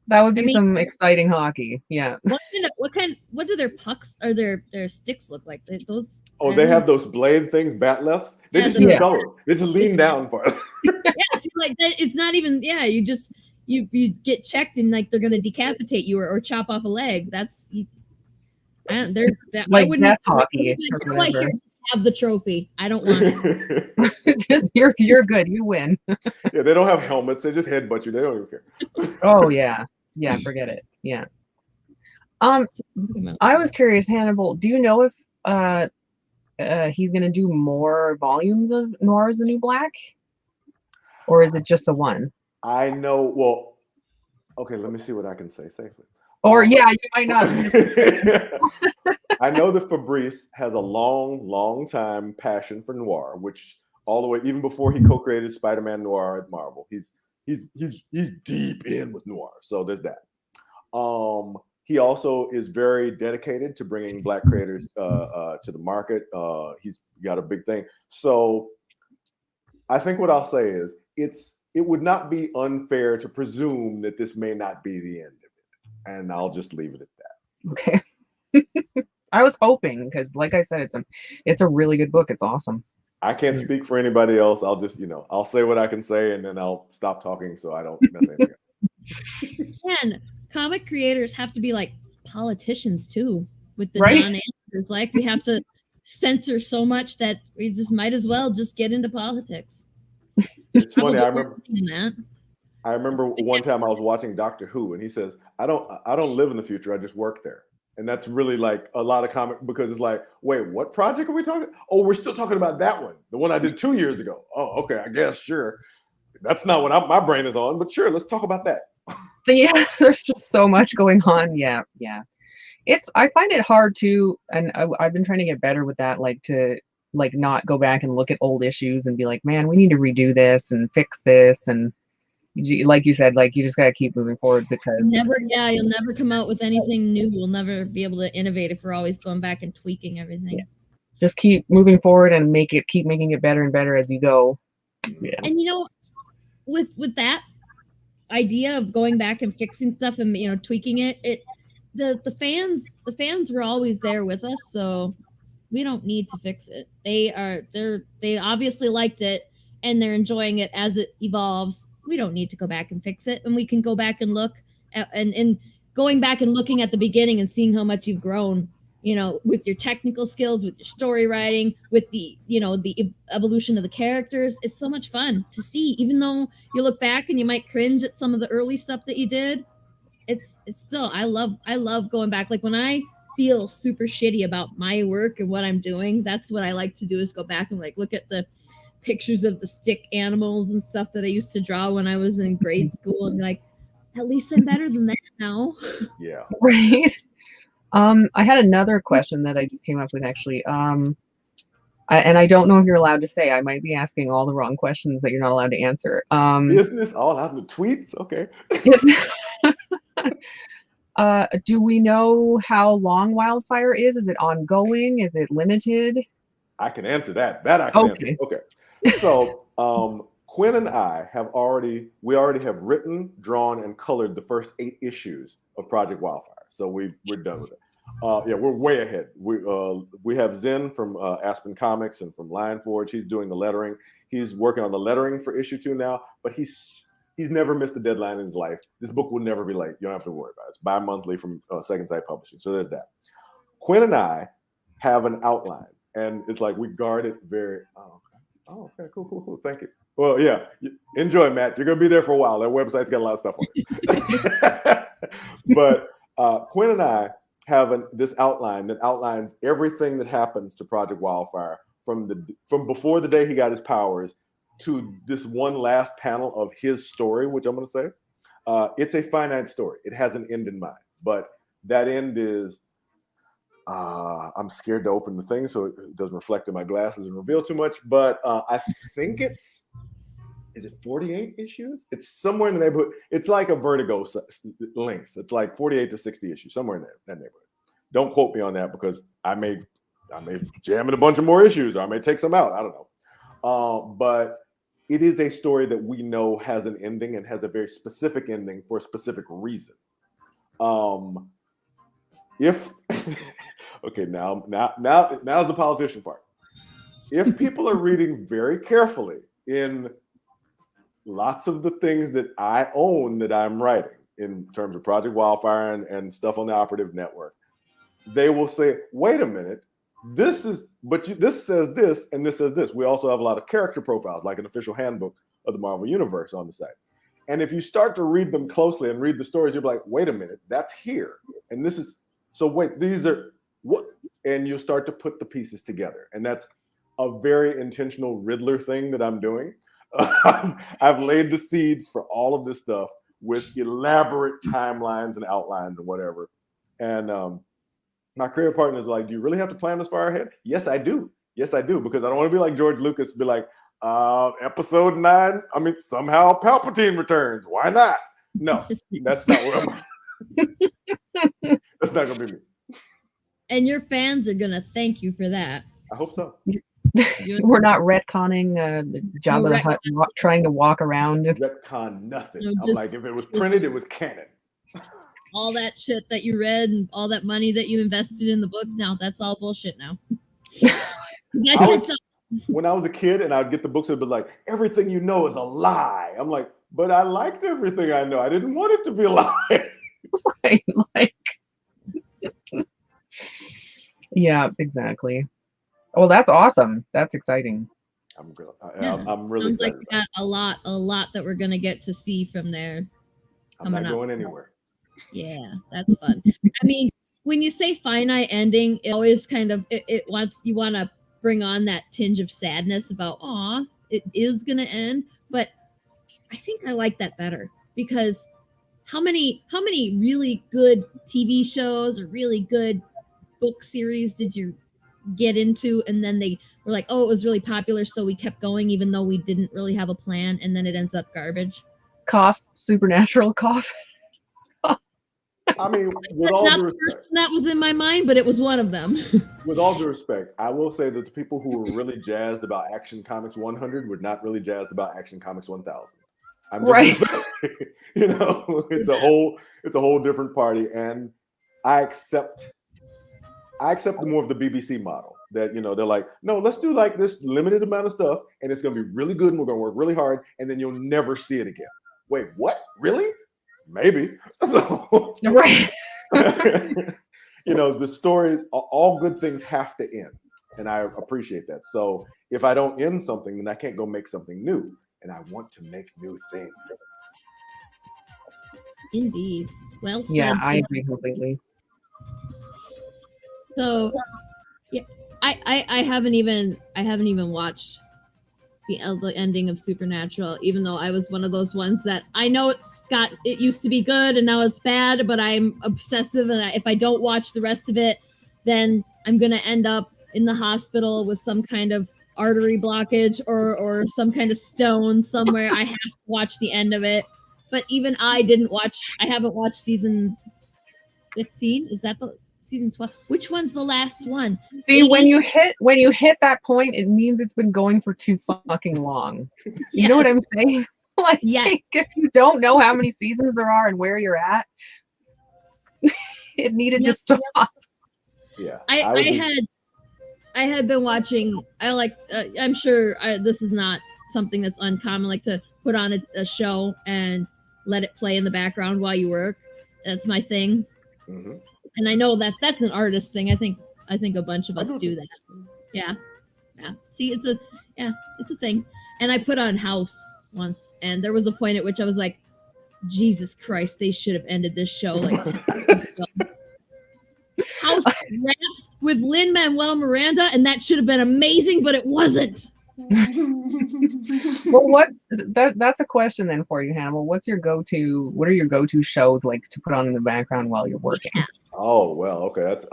That would be some exciting hocky. Yeah. What do their pucks or their sticks look like? Those. Oh, they have those blade things, bat lefts. They just use those. They just lean down for it. Yeah, see, like that, it's not even. Yeah, you just you get checked and like they're gonna decapitate you or chop off a leg. That's. I wouldn't hockey. Quite here, just have the trophy. I don't want it. Just you're good. You win. Yeah, they don't have helmets. They just headbutt you. They don't even care. Oh yeah, forget it. Yeah. I was curious, Hannibal. Do you know if he's gonna do more volumes of Noir is the New Black, or is it just the one? I know. Well, okay. Let me see what I can say safely. Or you might not. I know that Fabrice has a long time passion for noir, which all the way even before he co-created Spider-Man Noir at Marvel, he's deep in with noir. So there's that. he also is very dedicated to bringing Black creators to the market. He's got a big thing. So I think what I'll say is it would not be unfair to presume that this may not be the end of it. And I'll just leave it at that. Okay. I was hoping, because like I said, it's a really good book. It's awesome. I can't speak for anybody else. I'll just, I'll say what I can say, and then I'll stop talking so I don't mess anything up. And comic creators have to be like politicians too, with the Right? non-answers. Like, we have to censor so much that we just might as well just get into politics. It's funny. I remember one time I was watching Doctor Who, and he says, I don't live in the future. I just work there. And that's really like a lot of comic, because it's like, wait, what project are we talking? Oh, we're still talking about that one, the one I did 2 years ago. Oh, okay, I guess, sure. That's not what my brain is on, but sure, let's talk about that. Yeah, there's just so much going on. Yeah. I find it hard to, and I've been trying to get better with that, like to not go back and look at old issues and be like, man, we need to redo this and fix this, and like you said, like you just got to keep moving forward, because you'll never come out with anything new. We'll never be able to innovate if we're always going back and tweaking everything. Yeah. Just keep moving forward and keep making it better and better as you go. Yeah. And with that idea of going back and fixing stuff and tweaking it, the fans were always there with us, so we don't need to fix it. They obviously liked it, and they're enjoying it as it evolves. We don't need to go back and fix it, and we can go back and look at, and going back and looking at the beginning and seeing how much you've grown, with your technical skills, with your story writing, with the evolution of the characters. It's so much fun to see, even though you look back and you might cringe at some of the early stuff that you did. It's still, I love going back. Like, when I feel super shitty about my work and what I'm doing, that's what I like to do, is go back and like look at the pictures of the stick animals and stuff that I used to draw when I was in grade school, and be like, at least I'm better than that now. Yeah. Right. I had another question that I just came up with, actually. And I don't know if you're allowed to say. I might be asking all the wrong questions that you're not allowed to answer. Business all out of the tweets? Okay. Do we know how long Wildfire is? Is it ongoing? Is it limited? I can answer that. That I can answer. Okay. So Quinn and I already have written, drawn, and colored the first 8 issues of Project Wildfire. So we're done with it. Yeah, we're way ahead. We have Zen from Aspen Comics and from Lion Forge. He's doing the lettering. He's working on the lettering for issue 2 now, but he's never missed a deadline in his life. This book will never be late. You don't have to worry about it. It's bi-monthly from Second Sight Publishing. So there's that. Quinn and I have an outline, and it's like we guard it very. Oh, okay, cool. Thank you. Well, yeah, enjoy, Matt. You're gonna be there for a while. That website's got a lot of stuff on it. But Quinn and I have this outline that outlines everything that happens to Project Wildfire from before the day he got his powers to this one last panel of his story, which I'm going to say. It's a finite story. It has an end in mind, but that end is, I'm scared to open the thing so it doesn't reflect in my glasses and reveal too much, but I think is it 48 issues? It's somewhere in the neighborhood. It's like a Vertigo length. It's like 48 to 60 issues, somewhere in that neighborhood. Don't quote me on that, because I may jam in a bunch of more issues, or I may take some out. I don't know. But it is a story that we know has an ending, and has a very specific ending for a specific reason. Okay, now's the politician part. If people are reading very carefully in lots of the things that I own that I'm writing in terms of Project Wildfire and stuff on the Operative Network, they will say, wait a minute, this says this and this says this. We also have a lot of character profiles, like an official handbook of the Marvel Universe on the site. And if you start to read them closely and read the stories, you'll be like, wait a minute, that's here. And this is, so wait, these are what? And you start to put the pieces together. And that's a very intentional Riddler thing that I'm doing. I've laid the seeds for all of this stuff with elaborate timelines and outlines and whatever. And my creative partner is like, do you really have to plan this far ahead? Yes, I do. Because I don't want to be like George Lucas, be like, episode 9, somehow Palpatine returns. Why not? No, that's not what I'm That's not gonna be me. And your fans are gonna thank you for that. I hope so. We're not retconning Jabba the Hutt trying to walk around. Retcon nothing. No, I'm like, if it was printed, it was canon. All that shit that you read and all that money that you invested in the books, now that's all bullshit now. I said so. When I was a kid and I'd get the books, it'd be like, everything you know is a lie. I'm like, but I liked everything I know. I didn't want it to be a lie. Right, like, yeah, exactly. Well, that's awesome. That's exciting. I'm good. Yeah. I'm really Sounds excited. like we got a lot that we're gonna get to see from there. I'm not going anywhere. Yeah, that's fun. I mean, when you say finite ending, it always kind of it wants you want to bring on that tinge of sadness about, aw, it is gonna end. But I think I like that better because how many really good TV shows or really good book series did you get into, and then they were like, oh, it was really popular, so we kept going even though we didn't really have a plan, and then it ends up garbage. Cough, supernatural cough. I mean, with That's all not due the respect, first one that was in my mind, but it was one of them. with all due respect, I will say that the people who were really jazzed about Action Comics 100 were not really jazzed about Action Comics 1000. I'm just gonna say, you know, it's a whole different party, and I accept more of the BBC model that, you know, they're like, no, let's do like this limited amount of stuff, and it's gonna be really good, and we're gonna work really hard, and then you'll never see it again. Wait, what? Really? Maybe. So, Right. you know, the stories, all good things have to end, and I appreciate that. So if I don't end something, then I can't go make something new, and I want to make new things. Indeed. Well said. Yeah, I agree completely. So, yeah, I haven't even watched the ending of Supernatural, even though I was one of those ones that I know it used to be good and now it's bad, but I'm obsessive, and if I don't watch the rest of it, then I'm gonna end up in the hospital with some kind of artery blockage or some kind of stone somewhere. I have to watch the end of it. But even I haven't watched season 15. Is that the season 12? Which one's the last one? See, 80? when you hit that point, it means it's been going for too fucking long. You know what I'm saying? Like, if you don't know how many seasons there are and where you're at, it needed to stop. Yeah, I had been watching. I'm sure this is not something that's uncommon. Like to put on a show and let it play in the background while you work. That's my thing. Mm-hmm. And I know that's an artist thing. I think a bunch of us do that. Yeah. See, it's a thing. And I put on House once, and there was a point at which I was like, Jesus Christ, they should have ended this show like 2 years ago. House raps with Lin-Manuel Miranda, and that should have been amazing, but it wasn't. Well, that's a question then for you, Hannibal. What are your go-to shows like to put on in the background while you're working? Yeah. Oh, well, okay. That's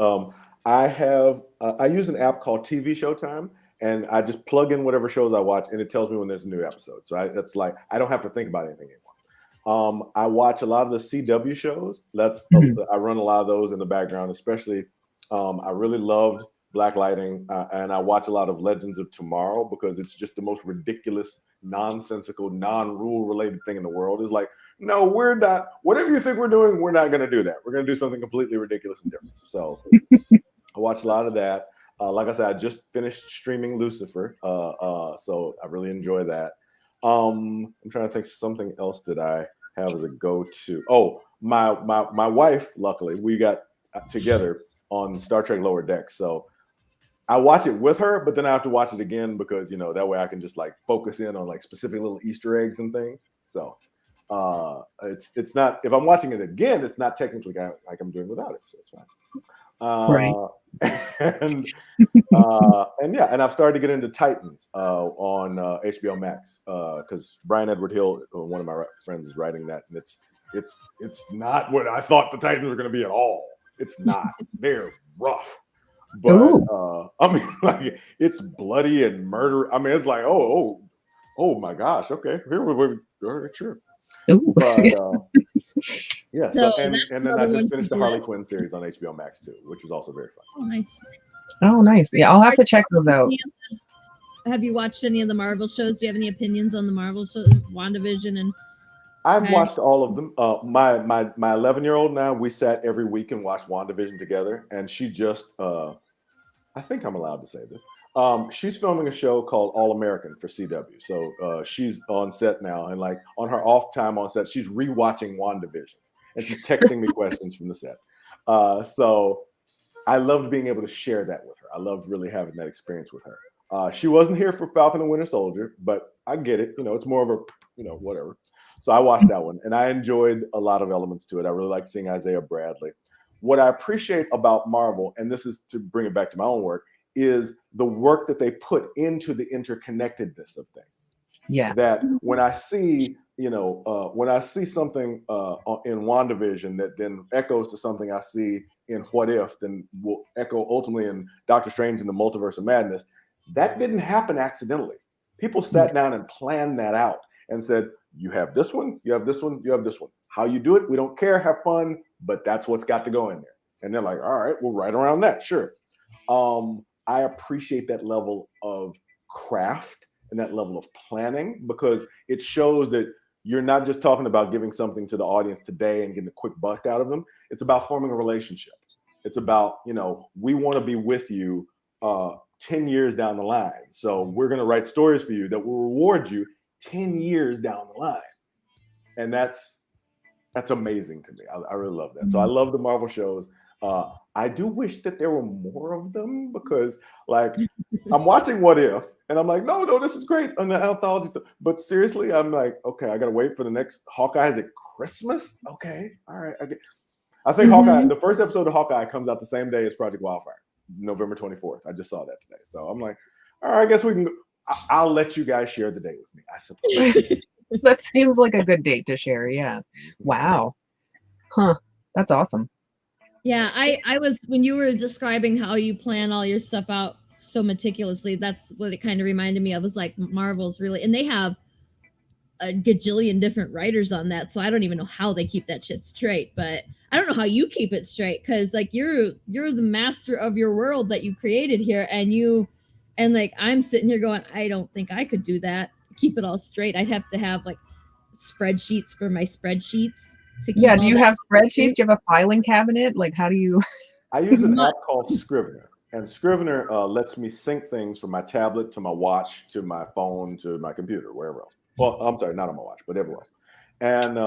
I use an app called TV Showtime, and I just plug in whatever shows I watch, and it tells me when there's a new episode. So it's like I don't have to think about anything anymore. I watch a lot of the CW shows. I run a lot of those in the background, especially. I really loved Black Lightning, and I watch a lot of Legends of Tomorrow because it's just the most ridiculous, nonsensical, non-rule related thing in the world. It's like, no, we're not. Whatever you think we're doing, we're not going to do that. We're going to do something completely ridiculous and different. So I watch a lot of that. Like I said, I just finished streaming Lucifer, so I really enjoy that. I'm trying to think something else that I have as a go-to. Oh, my wife, luckily, we got together on Star Trek Lower Decks. So I watch it with her, but then I have to watch it again because, you know, that way I can just like focus in on like specific little Easter eggs and things. So it's not, if I'm watching it again, it's not technically like I'm doing without it. So it's fine. And I've started to get into Titans on HBO Max because Brian Edward Hill, one of my friends, is writing that, and it's not what I thought the Titans were going to be at all. It's not. They're rough, but I mean, like it's bloody and murder. I mean, it's like oh my gosh, okay, here we sure. But Yeah. So And that's then I another just one finished to the do Harley list. Quinn series on HBO Max too, which was also very fun. Oh, nice. Oh, nice. Yeah, I'll have to check those out. Have you watched any of the Marvel shows? Do you have any opinions on the Marvel shows, WandaVision and? I've watched all of them. My 11-year-old now, we sat every week and watched WandaVision together, and she just I think I'm allowed to say this. She's filming a show called All American for CW. So she's on set now, and like on her off time on set, she's rewatching WandaVision, and she's texting me questions from the set. So I loved being able to share that with her. I loved really having that experience with her. She wasn't here for Falcon and Winter Soldier, but I get it. It's more of a, whatever. So I watched that one, and I enjoyed a lot of elements to it. I really liked seeing Isaiah Bradley. What I appreciate about Marvel, and this is to bring it back to my own work, is the work that they put into the interconnectedness of things. Yeah. That when I see, when I see something in WandaVision that then echoes to something I see in What If, then will echo ultimately in Doctor Strange in the Multiverse of Madness. That didn't happen accidentally. People sat down and planned that out and said, you have this one, you have this one, you have this one. How you do it, we don't care, have fun, but that's what's got to go in there. And they're like, all right, we'll right around that, sure. I appreciate that level of craft and that level of planning, because it shows that you're not just talking about giving something to the audience today and getting a quick buck out of them. It's about forming a relationship. It's about, we want to be with you 10 years down the line. So we're going to write stories for you that will reward you 10 years down the line. And that's amazing to me. I really love that. So I love the Marvel shows. I do wish that there were more of them, because like I'm watching What If and I'm like, no, this is great on the anthology. But seriously, I'm like, okay, I got to wait for the next Hawkeye. Is it Christmas? Okay. All right. I think Hawkeye, the first episode of Hawkeye comes out the same day as Project Wildfire, November 24th. I just saw that today. So I'm like, all right, I guess we can, I'll let you guys share the day with me, I suppose. That seems like a good date to share. Yeah. Wow. Huh. That's awesome. Yeah, I was, when you were describing how you plan all your stuff out so meticulously, that's what it kind of reminded me of. Was like Marvel's really, and they have a gajillion different writers on that, so I don't even know how they keep that shit straight. But I don't know how you keep it straight, because like you're the master of your world that you created here, and like I'm sitting here going, I don't think I could do that. Keep it all straight. I'd have to have like spreadsheets for my spreadsheets. Yeah, do you have spreadsheets? Do you have a filing cabinet? Like, how do you? I use an app called Scrivener, and Scrivener lets me sync things from my tablet to my watch to my phone to my computer, wherever else. Well, I'm sorry, not on my watch, but everywhere else. And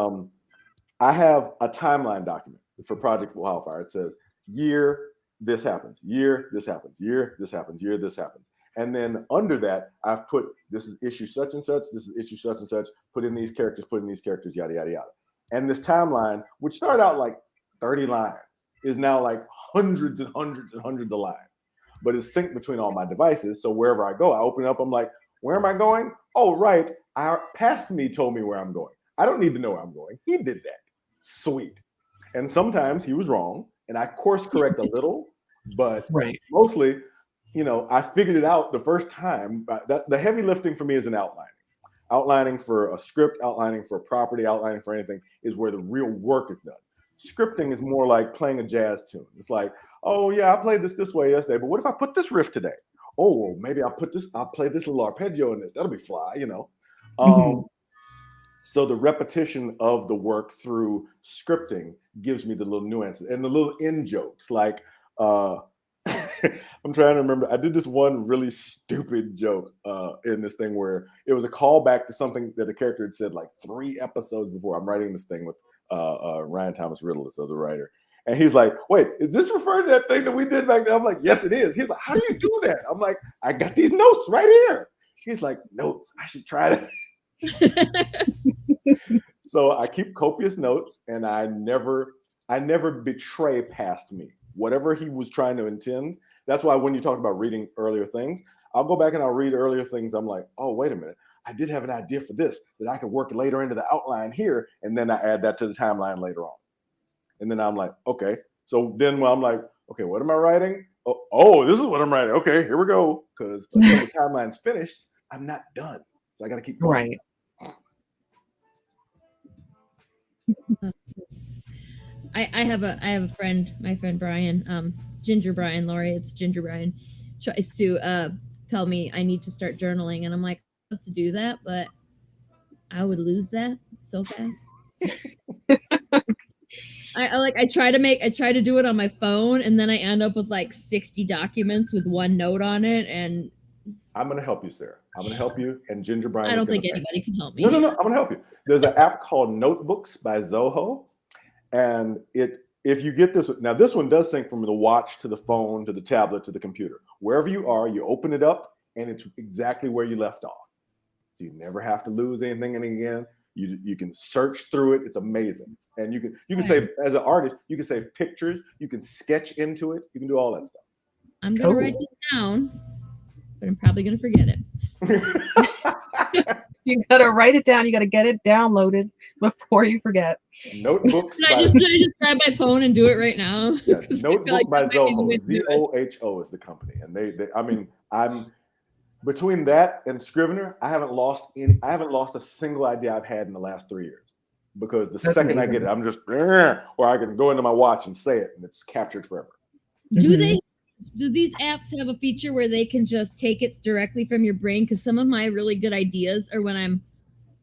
I have a timeline document for Project Wildfire. It says, year, this happens, year, this happens, year, this happens, year, this happens. And then under that, I've put, this is issue such and such, this is issue such and such, put in these characters, yada, yada, yada. And this timeline, which started out like 30 lines, is now like hundreds and hundreds and hundreds of lines. But it's synced between all my devices. So wherever I go, I open it up, I'm like, where am I going? Oh, right. Past me told me where I'm going. I don't need to know where I'm going. He did that. Sweet. And sometimes he was wrong, and I course correct a little, but mostly, I figured it out the first time. The heavy lifting for me is an outline. Outlining for a script, outlining for a property, outlining for anything is where the real work is done. Scripting is more like playing a jazz tune. It's like, oh yeah, I played this way yesterday, but what if I put this riff today? Oh, well, maybe I'll play this little arpeggio in this. That'll be fly, So the repetition of the work through scripting gives me the little nuances and the little in jokes. Like, I'm trying to remember. I did this one really stupid joke in this thing where it was a callback to something that a character had said like 3 episodes before. I'm writing this thing with Ryan Thomas Riddle, so the writer. And he's like, wait, is this referring to that thing that we did back then? I'm like, yes, it is. He's like, how do you do that? I'm like, I got these notes right here. He's like, notes, I should try that. So I keep copious notes, and I never betray past me. Whatever he was trying to intend. That's why when you talk about reading earlier things, I'll go back and I'll read earlier things. I'm like, oh, wait a minute. I did have an idea for this that I could work later into the outline here. And then I add that to the timeline later on. And then I'm like, okay. So then when I'm like, okay, what am I writing? Oh, this is what I'm writing. Okay, here we go. Because until the timeline's finished, I'm not done. So I got to keep going. Right. I have a friend, my friend Brian, Ginger Brian, Lori, it's Ginger Brian, tries to tell me I need to start journaling, and I'm like, I love to do that, but I would lose that so fast. I try to do it on my phone, and then I end up with like 60 documents with one note on it, and I'm going to help you, Sarah. I'm going to help you, and Ginger Brian. I don't think anybody can help me. No. I'm going to help you. There's an app called Notebooks by Zoho, and if you get this, now this one does sync from the watch to the phone to the tablet to the computer. Wherever you are, you open it up, and it's exactly where you left off. So you never have to lose anything again. You can search through it. It's amazing, and you can save, as an artist, you can save pictures. You can sketch into it. You can do all that stuff. I'm gonna write this down, but I'm probably gonna forget it. You gotta write it down. You gotta get it downloaded before you forget. Notebooks. Can I just grab my phone and do it right now? Yeah, Notebook by Zoho. Zoho is the company, and I'm between that and Scrivener, I haven't lost a single idea I've had in the last 3 years, because the That's second amazing. I get it, I'm just, or I can go into my watch and say it, and it's captured forever. Do these apps have a feature where they can just take it directly from your brain? Because some of my really good ideas are when I'm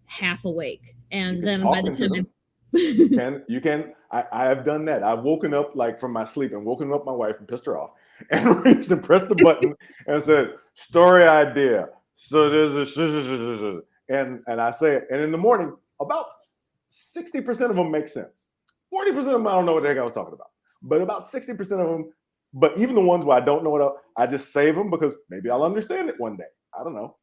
half awake, and then by the time you can. I have done that. I've woken up like from my sleep and woken up my wife and pissed her off, and reached and pressed the button and said, "Story idea." So there's a and I say it, and in the morning, about 60% of them make sense. 40% of them I don't know what the heck I was talking about, but about 60% of them. But even the ones where I don't know what I just save them, because maybe I'll understand it one day. I don't know.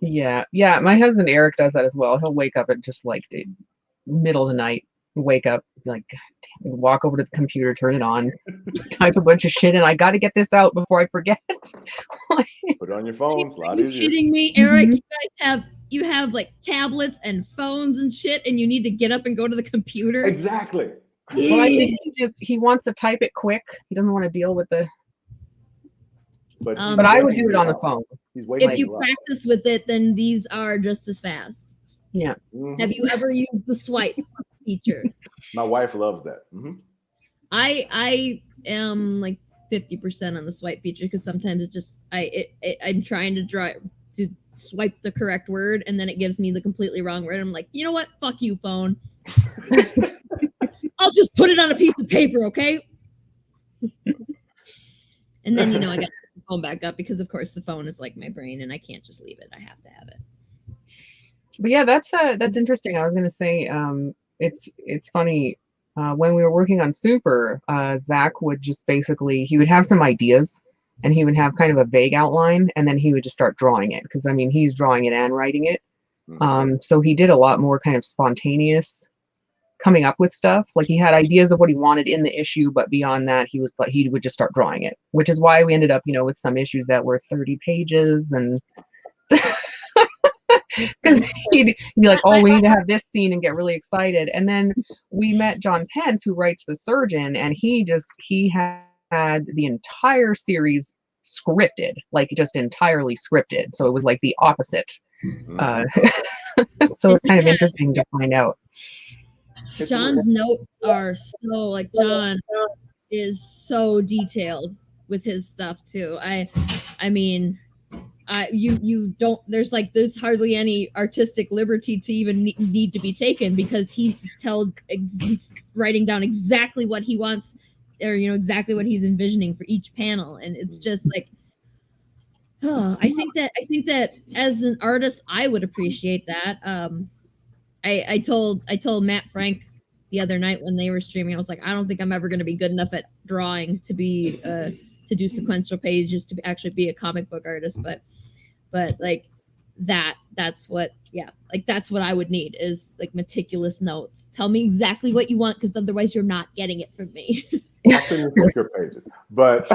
Yeah. My husband Eric does that as well. He'll wake up at just like the middle of the night, wake up, like, God damn, walk over to the computer, turn it on, type a bunch of shit, and I got to get this out before I forget. Put it on your phone. It's a lot easier. Are you kidding me, Eric? You have like tablets and phones and shit, and you need to get up and go to the computer. Exactly. Well, I think he wants to type it quick. He doesn't want to deal with the. But I would do it on the phone. If you practice with it, then these are just as fast. Yeah. Mm-hmm. Have you ever used the swipe feature? My wife loves that. Mm-hmm. I am like 50% on the swipe feature, because sometimes it just I'm trying to swipe the correct word, and then it gives me the completely wrong word. I'm like, you know what? Fuck you, phone. I'll just put it on a piece of paper, okay? And then, I got the phone back up, because of course the phone is like my brain, and I can't just leave it. I have to have it. But yeah, that's interesting. I was gonna say, it's funny. When we were working on Super, Zach would just he would have some ideas, and he would have kind of a vague outline, and then he would just start drawing it, because he's drawing it and writing it. So he did a lot more kind of spontaneous coming up with stuff. Like, he had ideas of what he wanted in the issue, but beyond that, he would just start drawing it, which is why we ended up, with some issues that were 30 pages, and because he'd be like, oh, we need to have this scene, and get really excited. And then we met John Pence, who writes The Surgeon, and he had the entire series scripted, like just entirely scripted. So it was like the opposite. So it's kind of interesting to find out. John's notes are so, like, John is so detailed with his stuff too. You don't, there's hardly any artistic liberty to even need to be taken, because he's writing down exactly what he wants, or exactly what he's envisioning for each panel, and it's just like, I think that as an artist, I would appreciate that. I told Matt Frank the other night when they were streaming, I was like, I don't think I'm ever going to be good enough at drawing to be to do sequential pages, to actually be a comic book artist, but like that's what I would need, is like meticulous notes. Tell me exactly what you want, because otherwise you're not getting it from me. I'll send you some script pages, but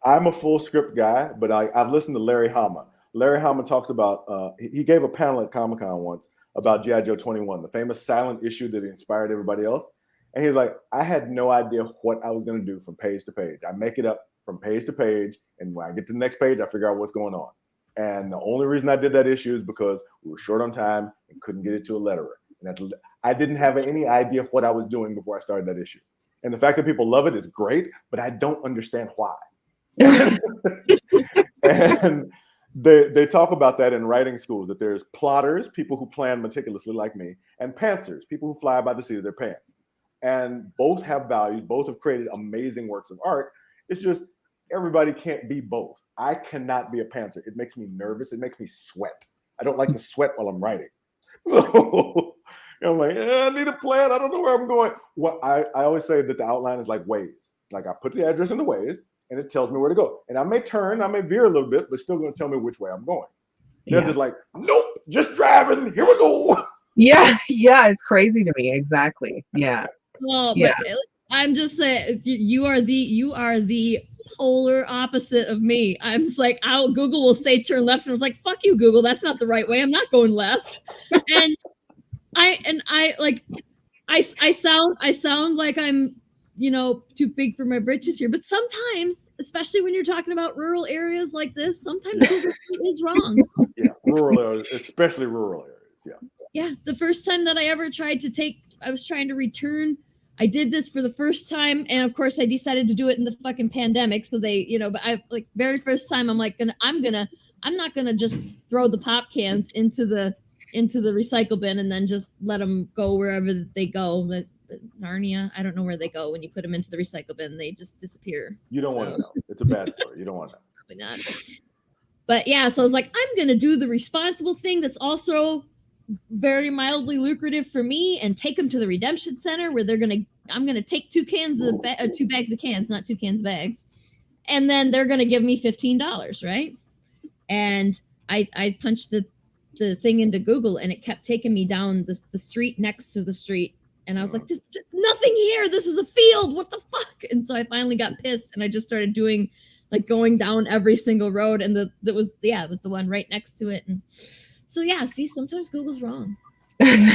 I'm a full script guy. But I've listened to Larry Hama. Larry Hama talks about he gave a panel at Comic-Con once about G.I. Joe 21, the famous silent issue that inspired everybody else. And he's like, I had no idea what I was going to do from page to page. I make it up from page to page, and when I get to the next page, I figure out what's going on. And the only reason I did that issue is because we were short on time and couldn't get it to a letterer. And I didn't have any idea what I was doing before I started that issue. And the fact that people love it is great, but I don't understand why. And they talk about that in writing schools, that there's plotters, people who plan meticulously like me, and pantsers, people who fly by the seat of their pants. And both have values, both have created amazing works of art. It's just everybody can't be both. I cannot be a pantser. It makes me nervous. It makes me sweat. I don't like to sweat while I'm writing. So I'm like, I need a plan. I don't know where I'm going. Well, I always say that the outline is like Waze. Like I put the address in the Waze and it tells me where to go. And I may turn, I may veer a little bit, but it's still going to tell me which way I'm going. They're just like, nope, just driving. Here we go. Yeah, it's crazy to me. Exactly. Yeah. Well, but I'm just saying, you are the polar opposite of me. I'm just like, Google will say turn left, and I was like, fuck you, Google, that's not the right way. I'm not going left. And I sound like I'm, too big for my britches here. But sometimes, especially when you're talking about rural areas like this, sometimes Google is wrong. Yeah, rural areas, especially rural areas. Yeah. Yeah. The first time that I ever I was trying to return. I did this for the first time, and of course I decided to do it in the fucking pandemic. So they, but I very first time I'm like, I'm not gonna just throw the pop cans into the recycle bin and then just let them go wherever they go. But Narnia, I don't know where they go when you put them into the recycle bin. They just disappear. You don't want to know. It's a bad story. You don't want to know. Probably not. But yeah, so I was like, I'm gonna do the responsible thing that's also very mildly lucrative for me, and take them to the redemption center where I'm gonna take 2 bags of cans, not 2 cans bags, and then they're gonna give me $15, right? And I punched the thing into Google, and it kept taking me down the street next to the street, and I was like, there's nothing here. This is a field. What the fuck? And so I finally got pissed, and I just started doing going down every single road, and it was the one right next to it. And so yeah, see, sometimes Google's wrong. And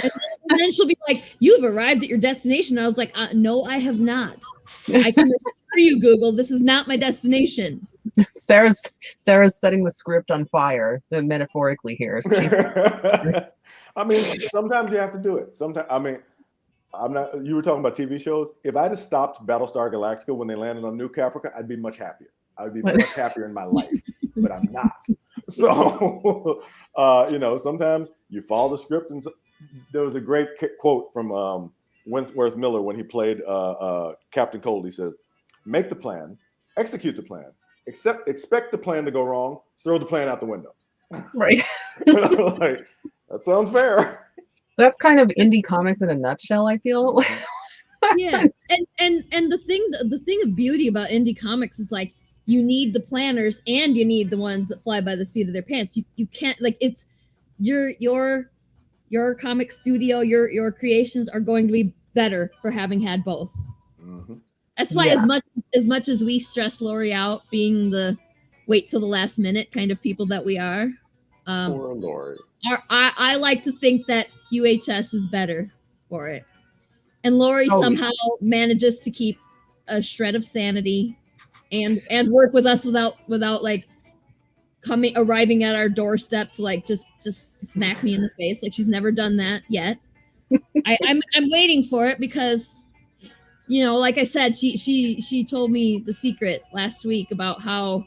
then she'll be like, you've arrived at your destination. I was like, no, I have not. I can assure you, Google, this is not my destination. Sarah's setting the script on fire, metaphorically here. I mean, sometimes you have to do it. Sometimes, I mean, you were talking about TV shows. If I'd have stopped Battlestar Galactica when they landed on New Caprica, I'd be much happier. I would be much happier in my life, but I'm not. So, sometimes you follow the script. And there was a great quote from Wentworth Miller when he played Captain Cold. He says, make the plan, execute the plan, expect the plan to go wrong, throw the plan out the window. Right. Like, that sounds fair. That's kind of indie comics in a nutshell, I feel. Yeah. And the thing of beauty about indie comics is like, you need the planners and you need the ones that fly by the seat of their pants. You can't, it's your comic studio, your creations are going to be better for having had both. Mm-hmm. That's why as much as we stress Lori out being the wait till the last minute kind of people that we are. Poor Lori. I like to think that UHS is better for it. And Lori somehow manages to keep a shred of sanity and work with us without arriving at our doorstep to just smack me in the face. Like, she's never done that yet. I'm waiting for it because, like I said, she told me the secret last week about how,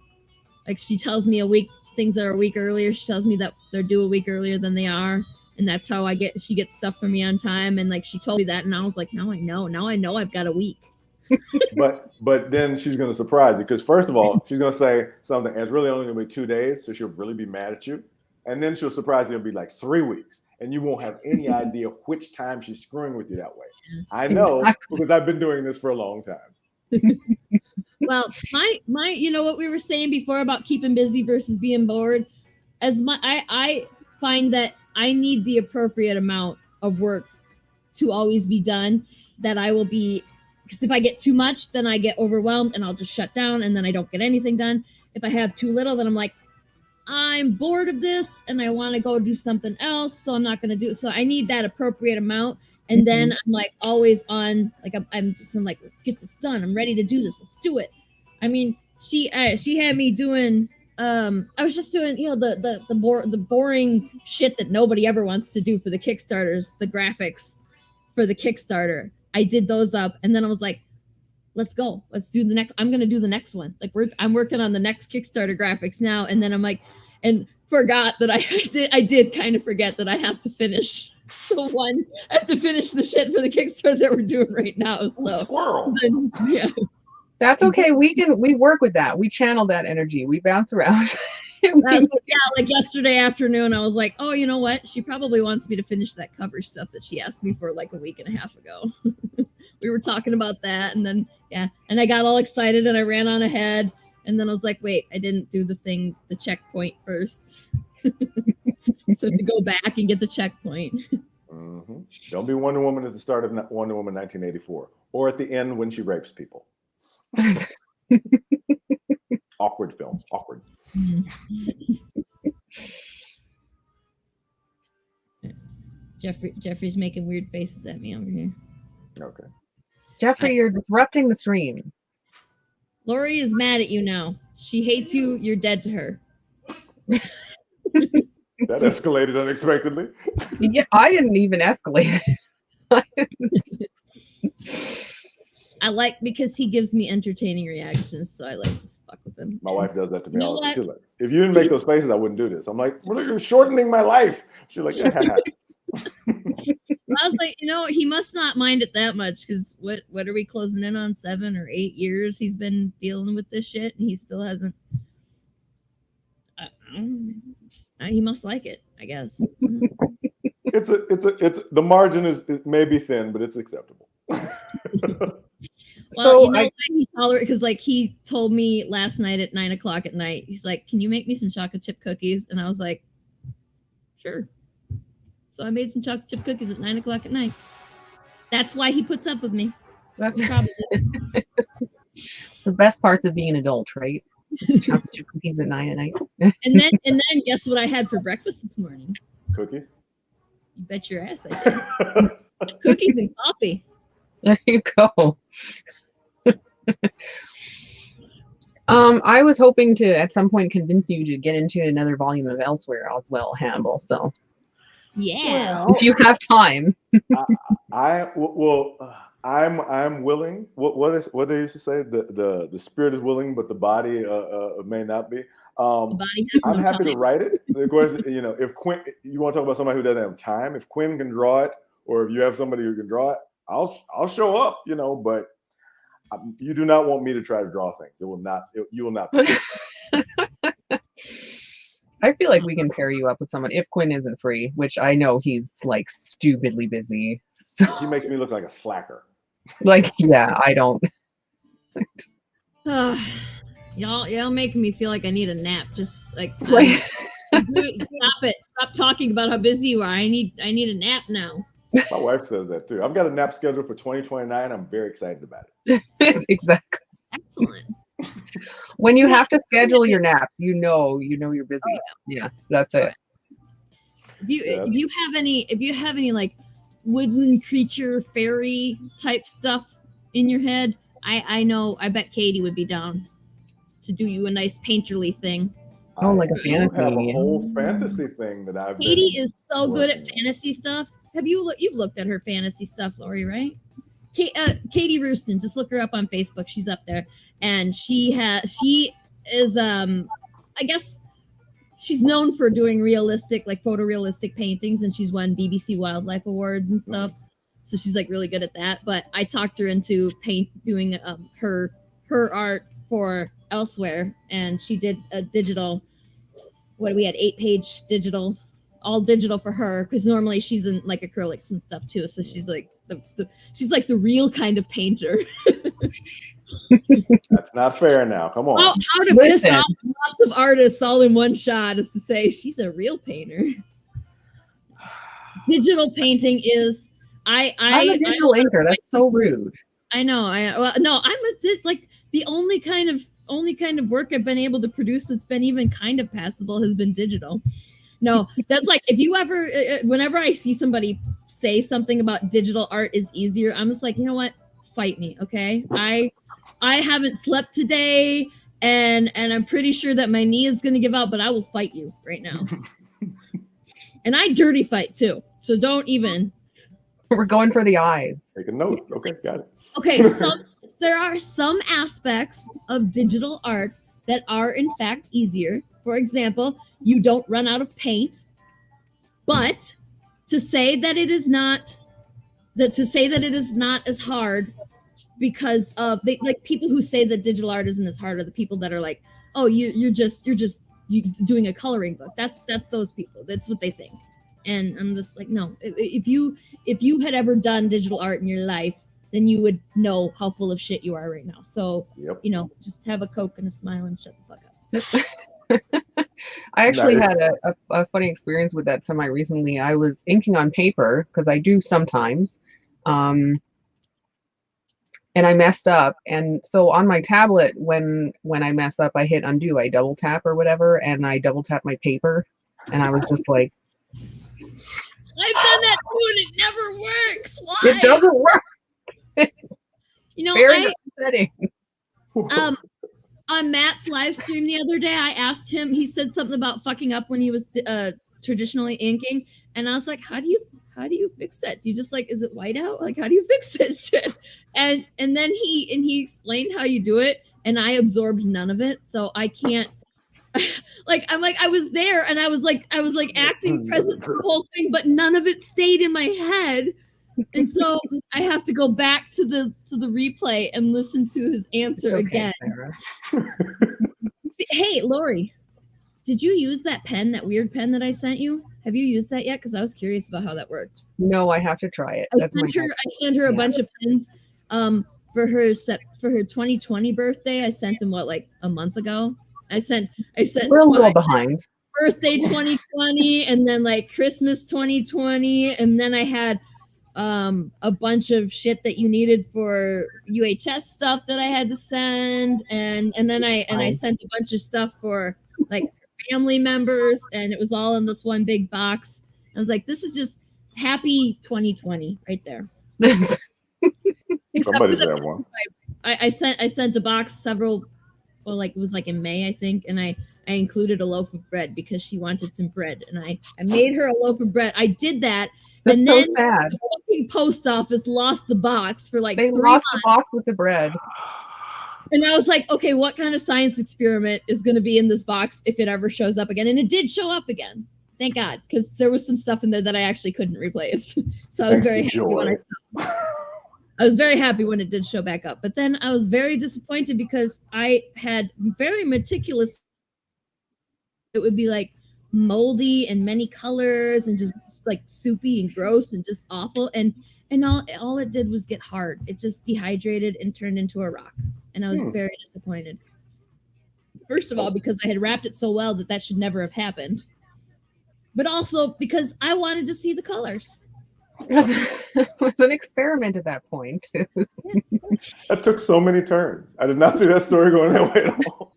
she tells me things are a week earlier. She tells me that they're due a week earlier than they are. And that's how she gets stuff for me on time. And she told me that, and I was like, now I know I've got a week. but then she's going to surprise you, because first of all, she's going to say something, and it's really only going to be 2 days, so she'll really be mad at you. And then she'll surprise you. It'll be like 3 weeks, and you won't have any idea which time she's screwing with you that way. I know, because I've been doing this for a long time. Well, my what we were saying before about keeping busy versus being bored, I find that I need the appropriate amount of work to always be done, that I will be, because if I get too much, then I get overwhelmed and I'll just shut down, and then I don't get anything done. If I have too little, then I'm like, I'm bored of this and I want to go do something else, so I'm not going to do it. So I need that appropriate amount. And then I'm always on, I'm like, let's get this done. I'm ready to do this. Let's do it. I mean, she had me doing I was just doing, the boring shit that nobody ever wants to do for the Kickstarters, the graphics for the Kickstarter. I did those up, and then I was like, let's go. Let's do the next. I'm gonna do the next one. Like I'm working on the next Kickstarter graphics now, and then I'm like, and forgot that I did kind of forget that I have to finish the one. I have to finish the shit for the Kickstarter that we're doing right now. So squirrel. Then, yeah. That's okay. We work with that. We channel that energy. We bounce around. Like yesterday afternoon, I was like, oh, you know what? She probably wants me to finish that cover stuff that she asked me for like a week and a half ago. We were talking about that, and then and I got all excited and I ran on ahead, and then I was like, wait, I didn't do the checkpoint first. So I have to go back and get the checkpoint. Mm-hmm. Don't be Wonder Woman at the start of Wonder Woman 1984, or at the end when she rapes people. Awkward film. Awkward. Jeffrey's making weird faces at me over here. Okay. Jeffrey, you're disrupting the stream. Lori is mad at you now. She hates you. You're dead to her. That escalated unexpectedly. Yeah, I didn't even escalate. I like because he gives me entertaining reactions, so I like to fuck with him. My wife does that to me. You know all the time. She's like, if you didn't make those faces, I wouldn't do this. I'm like, well, you're shortening my life. She's like, yeah. I was like, he must not mind it that much, because what are we closing in on, 7 or 8 years he's been dealing with this shit, and he still hasn't. He must like it, I guess. It's the margin is it may be thin, but it's acceptable. Well, why he tolerate, because like he told me last night at 9:00 at night, he's like, can you make me some chocolate chip cookies? And I was like, sure. So I made some chocolate chip cookies at 9:00 at night. That's why he puts up with me. That's probably the best parts of being an adult, right? Chocolate chip cookies at 9 at night. and then guess what I had for breakfast this morning? Cookies. You bet your ass I did. Cookies and coffee. There you go. I was hoping to at some point convince you to get into another volume of Elsewhere as well, Hannibal. So yeah, if you have time. I'm willing. What they used to say? The spirit is willing, but the body may not be. I'm happy to write it. The question, if Quinn, you want to talk about somebody who doesn't have time. If Quinn can draw it, or if you have somebody who can draw it, I'll show up. But you do not want me to try to draw things. You will not. I feel like we can pair you up with someone if Quinn isn't free, which I know he's like stupidly busy. So he makes me look like a slacker. Like, yeah, I don't. Y'all making me feel like I need a nap. Just like Right. stop it. Stop talking about how busy you are. I need a nap now. My wife says that too. I've got a nap scheduled for 2029. I'm very excited about it. Exactly. Excellent. When you have to schedule your naps, you know you're busy. Oh, yeah, that's it. If you have any like woodland creature fairy type stuff in your head, I know. I bet Katie would be down to do you a nice painterly thing. Oh, like a fantasy. I have a whole fantasy thing that I've. Katie is so good at fantasy stuff. You've looked at her fantasy stuff, Lori, right? Katie Rooston, just look her up on Facebook. She's up there, and she is I guess she's known for doing realistic, like photorealistic paintings, and she's won BBC Wildlife Awards and stuff. So she's like really good at that. But I talked her into doing her art for Elsewhere, and she did a digital. What we had 8-page digital, all digital for her, because normally she's in like acrylics and stuff too. So she's like she's like the real kind of painter. That's not fair now. Come on. How to piss off lots of artists all in one shot is to say she's a real painter. Digital painting is I'm a digital inker. That's so rude. I know. I'm like the only kind of work I've been able to produce that's been even kind of passable has been digital. No, that's like if you ever, whenever I see somebody say something about digital art is easier, I'm just like, you know what? Fight me, okay? I haven't slept today. and I'm pretty sure that my knee is going to give out, but I will fight you right now. And I dirty fight too, so don't even. We're going for the eyes. Take a note. Okay, got it. Okay, there are some aspects of digital art that are in fact easier. For example, you don't run out of paint. But to say that it is not as hard because of like people who say that digital art isn't as hard are the people that are like, oh, you're just doing a coloring book. That's those people. That's what they think. And I'm just like, no. If you had ever done digital art in your life, then you would know how full of shit you are right now. So, just have a Coke and a smile and shut the fuck up. I actually had a funny experience with that semi recently. I was inking on paper because I do sometimes. And I messed up. And so on my tablet, when I mess up, I hit undo. I double tap or whatever, and I double tap my paper. And I was just like, I've done that too, and it never works. Why? It doesn't work. It's very upsetting. On Matt's live stream the other day, I asked him, he said something about fucking up when he was traditionally inking. And I was like, how do you fix that? Do you just is it white out? Like, how do you fix that shit? And then he explained how you do it, and I absorbed none of it. So I can't I was there and I was acting present for the whole thing, but none of it stayed in my head. And so I have to go back to the replay and listen to his answer again. Hey, Lori, did you use that weird pen that I sent you? Have you used that yet? Because I was curious about how that worked. No, I have to try it. I sent her a bunch of pens for her 2020 birthday. I sent them a month ago. I sent we're a little behind. Birthday 2020 and then Christmas 2020, and then I had a bunch of shit that you needed for UHS stuff that I had to send, and then I sent a bunch of stuff for family members, and it was all in this one big box. I was like, this is just happy 2020 right there. Somebody's got one. I sent a box several. Well, it was in May, I think, and I included a loaf of bread because she wanted some bread, and I made her a loaf of bread. I did that. That's and so then sad. The fucking post office lost the box for they 3 lost months. The box with the bread. And I was like, okay, what kind of science experiment is going to be in this box if it ever shows up again? And it did show up again. Thank God, because there was some stuff in there that I actually couldn't replace. So I was very happy I was very happy when it did show back up. But then I was very disappointed because I had very meticulous. It would be moldy and many colors and just soupy and gross and just awful. And all it did was get hard. It just dehydrated and turned into a rock. And I was very disappointed. First of all, because I had wrapped it so well that should never have happened. But also because I wanted to see the colors. It was an experiment at that point. That took so many turns. I did not see that story going that way at all.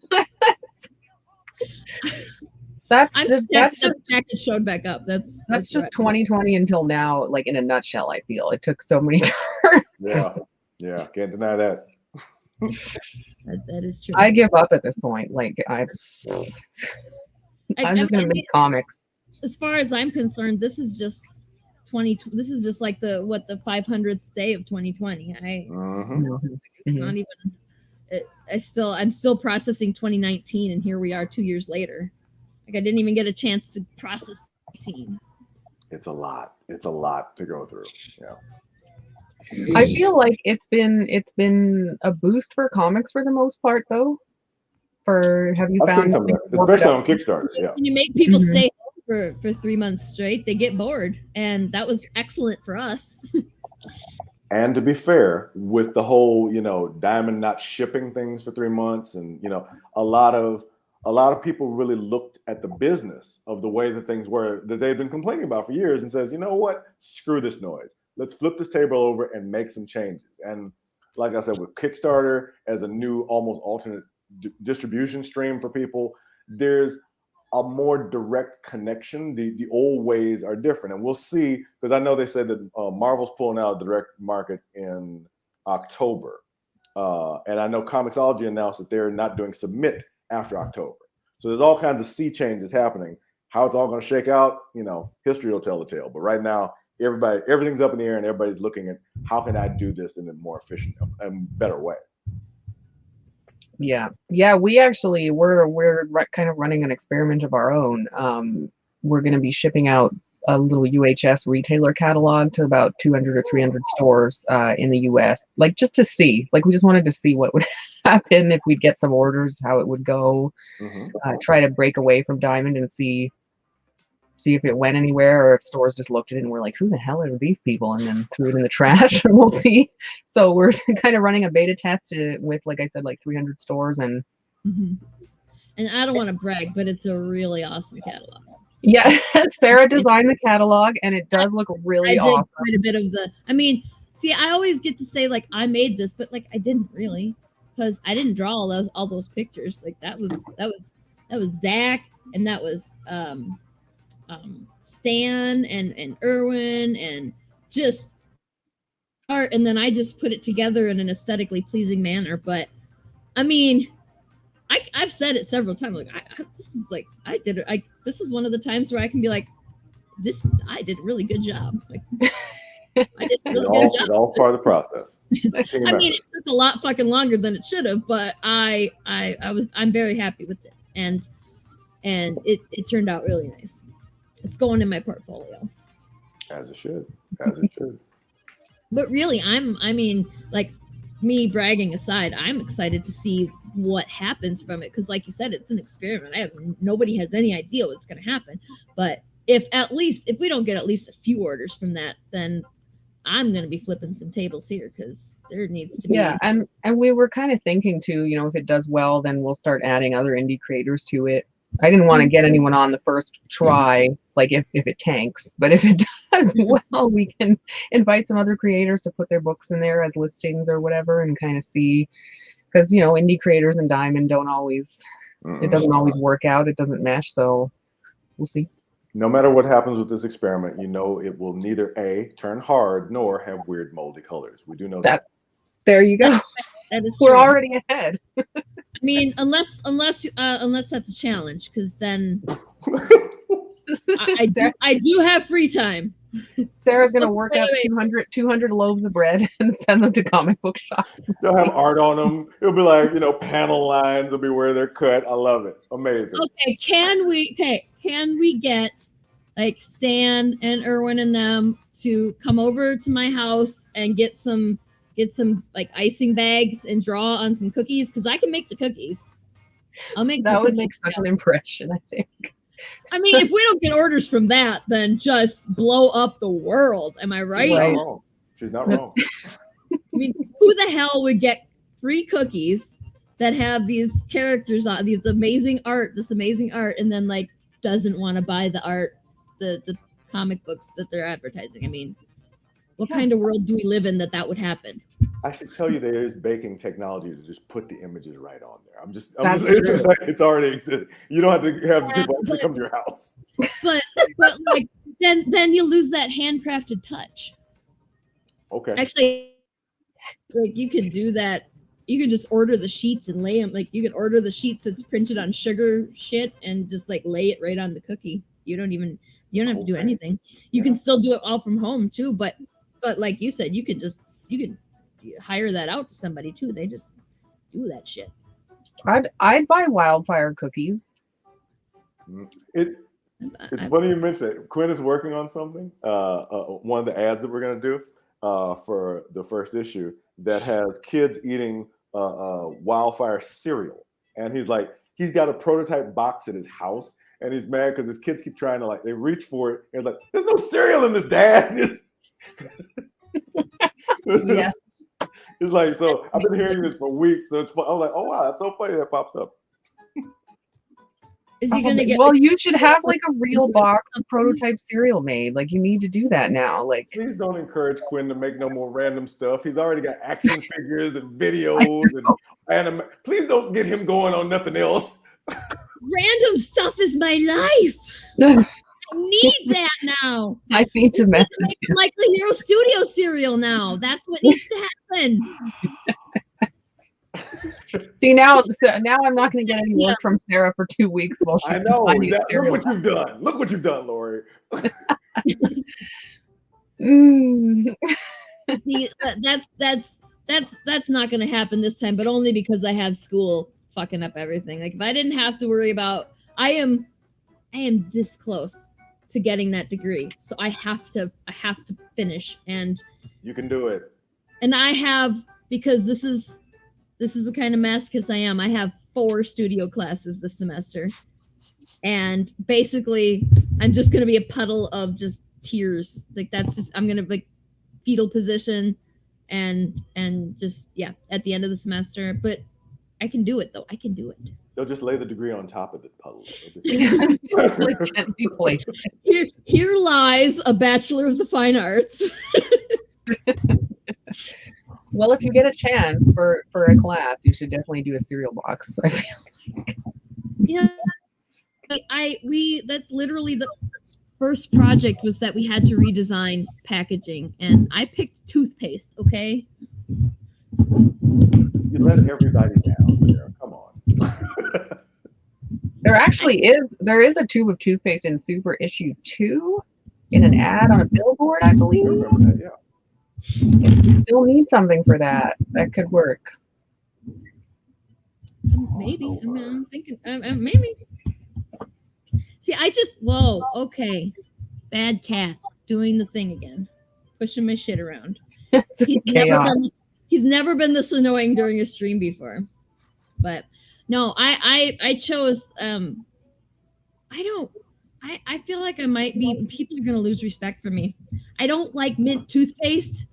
That's just it showed back up. That's just 2020 until now, in a nutshell. I feel it took so many turns. Yeah, can't deny that. That is true. I give up at this point. I'm just gonna make comics. As far as I'm concerned, this is just the 500th day of 2020. Not even. I'm still processing 2019, and here we are 2 years later. I didn't even get a chance to process 2019. It's a lot. It's a lot to go through. Yeah. I feel like it's been a boost for comics for the most part, though. Have you found something, especially on Kickstarter? Yeah. When you make people stay home for 3 months straight, they get bored, and that was excellent for us. And to be fair, with the whole Diamond not shipping things for 3 months, and a lot of people really looked at the business of the way that things were that they've been complaining about for years and says, you know what, screw this noise. Let's flip this table over and make some changes. And like I said, with Kickstarter as a new almost alternate distribution stream for people, there's a more direct connection. The old ways are different. And we'll see, because I know they said that Marvel's pulling out of the direct market in October. And I know Comixology announced that they're not doing submit after October. So there's all kinds of sea changes happening. How it's all going to shake out, history will tell the tale. But right now, everything's up in the air, and everybody's looking at how can I do this in a more efficient and better way. Yeah. We actually we're kind of running an experiment of our own. We're going to be shipping out a little UHS retailer catalog to about 200 or 300 stores in the US, like just to see, like we just wanted to see what would happen if we'd get some orders, how it would go, try to break away from Diamond and see if it went anywhere, or if stores just looked at it and were like, who the hell are these people, and then threw it in the trash, and we'll see. So we're kind of running a beta test with, like I said, like 300 stores. And and I don't want to brag, but it's a really awesome catalog. Yeah, Sarah designed the catalog, and it does look really awesome. I did quite a bit of I always get to say, like, I made this, but, like, I didn't really, because I didn't draw all those pictures. Like, that was Zach, and that was Stan and Erwin, and just art, and then I just put it together in an aesthetically pleasing manner. But I mean, I've said it several times, like, this is like, I did it. This is one of the times where I can be like, I did a really good job. Like, I did a really good job. It's all part of the process. I mean, it took a lot fucking longer than it should have, but I'm very happy with it, and it turned out really nice. It's going in my portfolio. As it should. But really, like, me bragging aside, I'm excited to see what happens from it, because, like you said, it's an experiment. Nobody has any idea what's going to happen. But if we don't get at least a few orders from that, then I'm going to be flipping some tables here, because there needs to be. Yeah, and we were kind of thinking too, if it does well, then we'll start adding other indie creators to it. I didn't want to get anyone on the first try, like if it tanks, but if it does well, we can invite some other creators to put their books in there as listings or whatever, and kind of see, because indie creators and Diamond don't always, it doesn't always work out, it doesn't mesh, so we'll see. No matter what happens with this experiment, it will neither turn hard nor have weird moldy colors. We do know that. There you go. That is We're true. already ahead. I mean, unless that's a challenge, because then I do have free time. Sarah's gonna work up 200 loaves of bread and send them to comic book shops. They'll have art on them. It'll be like, panel lines will be where they're cut. I love it. Amazing. Okay, can we get, like, Stan and Erwin and them to come over to my house and get some like icing bags and draw on some cookies, because I can make the cookies. I'll make that would make such an impression, I think. I mean, if we don't get orders from that, then just blow up the world. Am I right? She's not wrong. I mean, who the hell would get free cookies that have these characters on, this amazing art, and then, like, doesn't want to buy the art, the comic books that they're advertising? I mean, what kind of world do we live in that would happen? I should tell you there is baking technology to just put the images right on there. It's already existing. You don't have to have the people actually come to your house. But like, then you lose that handcrafted touch. Okay. Actually, like, you could do that. You could just order the sheets and lay them. Like, you could order the sheets that's printed on sugar shit and just, like, lay it right on the cookie. You don't have to do anything. You can still do it all from home too, but like you said, you can hire that out to somebody too. They just do that shit. I'd buy Wildfire cookies. It's funny you mentioned it. Quinn is working on something. One of the ads that we're gonna do for the first issue that has kids eating Wildfire cereal, and he's got a prototype box at his house, and he's mad because his kids keep trying to, like, they reach for it, and it's like, there's no cereal in this, Dad. Yeah. It's like, so I've been hearing this for weeks, so it's fun. I'm like, oh wow, that's so funny that pops up. Is he gonna get? Well, you should have, like, a real box of prototype cereal made. Like, you need to do that now. Like, please don't encourage Quinn to make no more random stuff. He's already got action figures and videos and anime. Please don't get him going on nothing else. Random stuff is my life. I need that now. I need to message him. Like the Hero Studio cereal now. That's what needs to happen. See now I'm not going to get any work from Sarah for 2 weeks while she's I know. finding Look cereal. what you've done. Look what you've done, Lori. See, that's not going to happen this time, but only because I have school fucking up everything. Like if I didn't have to worry about, I am this close to getting that degree, so I have to finish, and you can do it. And I have, because this is the kind of masochist I am. I have 4 studio classes this semester, and basically I'm just going to be a puddle of just tears. Like that's just, I'm going to like fetal position and just at the end of the semester. But I can do it though. I can do it. They'll just lay the degree on top of the puddle. Gently placed. Here lies a Bachelor of the Fine Arts. Well, if you get a chance for a class, you should definitely do a cereal box. I feel like. Yeah, that's literally the first project was that we had to redesign packaging, and I picked toothpaste. Okay. You let everybody down there. Come on. There is a tube of toothpaste in Super Issue 2 in an ad on a billboard, I believe. I remember that, yeah. You still need something for that. That could work. Maybe. I mean, I'm thinking. Maybe. See, okay. Bad cat doing the thing again, pushing my shit around. He's never been this annoying during a stream before. But no, I chose. I feel like I might be. People are gonna lose respect for me. I don't like mint toothpaste.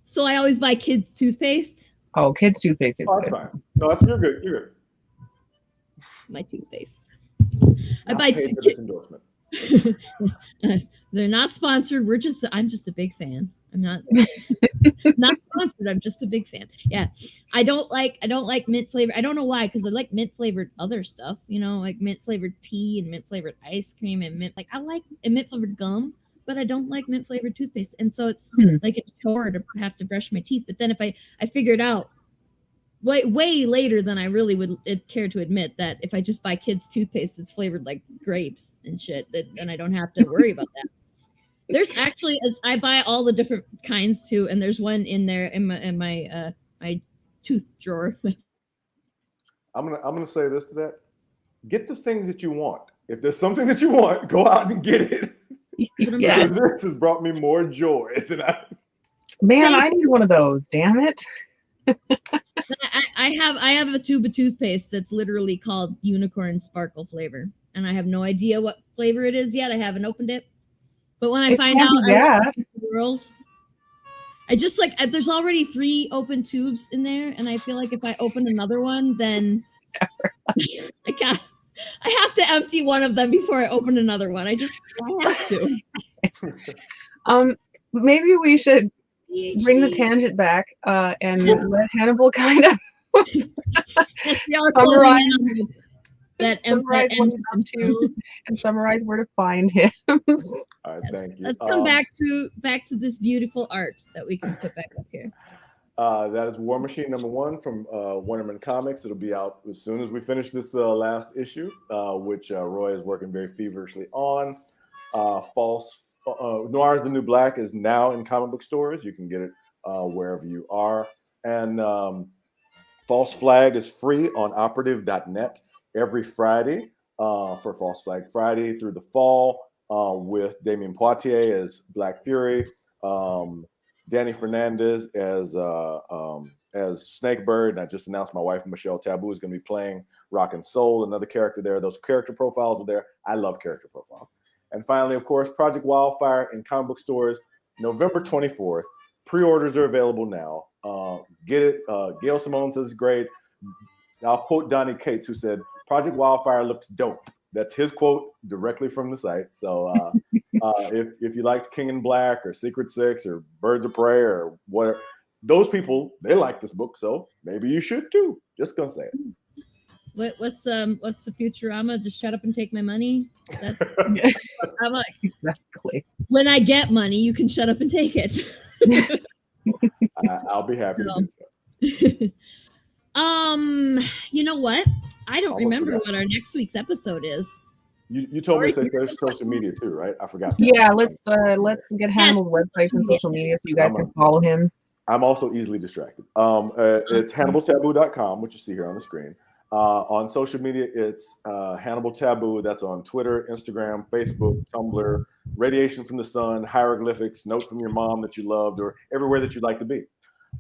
So I always buy kids' toothpaste. Oh, kids' toothpaste is that's good. fine. No, you're good. You're good. My toothpaste. I buy endorsement. They're not sponsored. I'm just a big fan. I'm not sponsored. I'm just a big fan. Yeah. I don't like mint flavor. I don't know why, because I like mint flavored other stuff, like mint flavored tea and mint flavored ice cream and I like mint flavored gum. But I don't like mint flavored toothpaste. And so it's like a chore to have to brush my teeth. But then if I figured out way later than I really would care to admit that if I just buy kids' toothpaste that's flavored like grapes and shit, then I don't have to worry about that. There's actually, I buy all the different kinds too. And there's one in there in my tooth drawer. I'm gonna say this to that. Get the things that you want. If there's something that you want, go out and get it. Yes. This has brought me more joy than I need one of those. Damn it! I have a tube of toothpaste that's literally called Unicorn Sparkle flavor, and I have no idea what flavor it is yet. I haven't opened it, but when I find out the world, I just there's already 3 open tubes in there, and I feel like if I open another one, then I have to empty one of them before I open another one. I have to. Maybe we should bring the tangent back and let Hannibal kind of summarize what he's up to and summarize where to find him. All right, thank you. Let's come back to this beautiful art that we can put back up here. That is War Machine #1 from Wonderman Comics. It'll be out as soon as we finish this last issue, which Roy is working very feverishly on. Noir is the New Black is now in comic book stores. You can get it wherever you are. And False Flag is free on operative.net every Friday for False Flag Friday through the fall with Damien Poitier as Black Fury. Danny Fernandez as Snakebird, and I just announced my wife Michelle Tabu is going to be playing Rock and Soul, another character there. Those character profiles are there. I love character profiles. And finally, of course, Project Wildfire in comic book stores November 24th. Pre-orders are available now. Get it. Gail Simone says it's great. I'll quote Donnie Cates, who said, "Project Wildfire looks dope." That's his quote directly from the site. So if you liked King in Black or Secret Six or Birds of Prey or whatever, those people, they like this book. So maybe you should too. Just gonna say it. What's the Futurama? Just shut up and take my money. That's I'm like, exactly. When I get money, you can shut up and take it. I'll be happy to do so. You know what? I don't Almost remember forgot. what our next week's episode is. You told me to say Sorry. social media too, right? I forgot. Yeah, let's get Hannibal's websites and social media so you guys can follow him. I'm also easily distracted. It's HannibalTabu.com, which you see here on the screen. On social media, it's Hannibal Tabu. That's on Twitter, Instagram, Facebook, Tumblr, Radiation from the Sun, Hieroglyphics, Note from Your Mom that you loved, or everywhere that you'd like to be.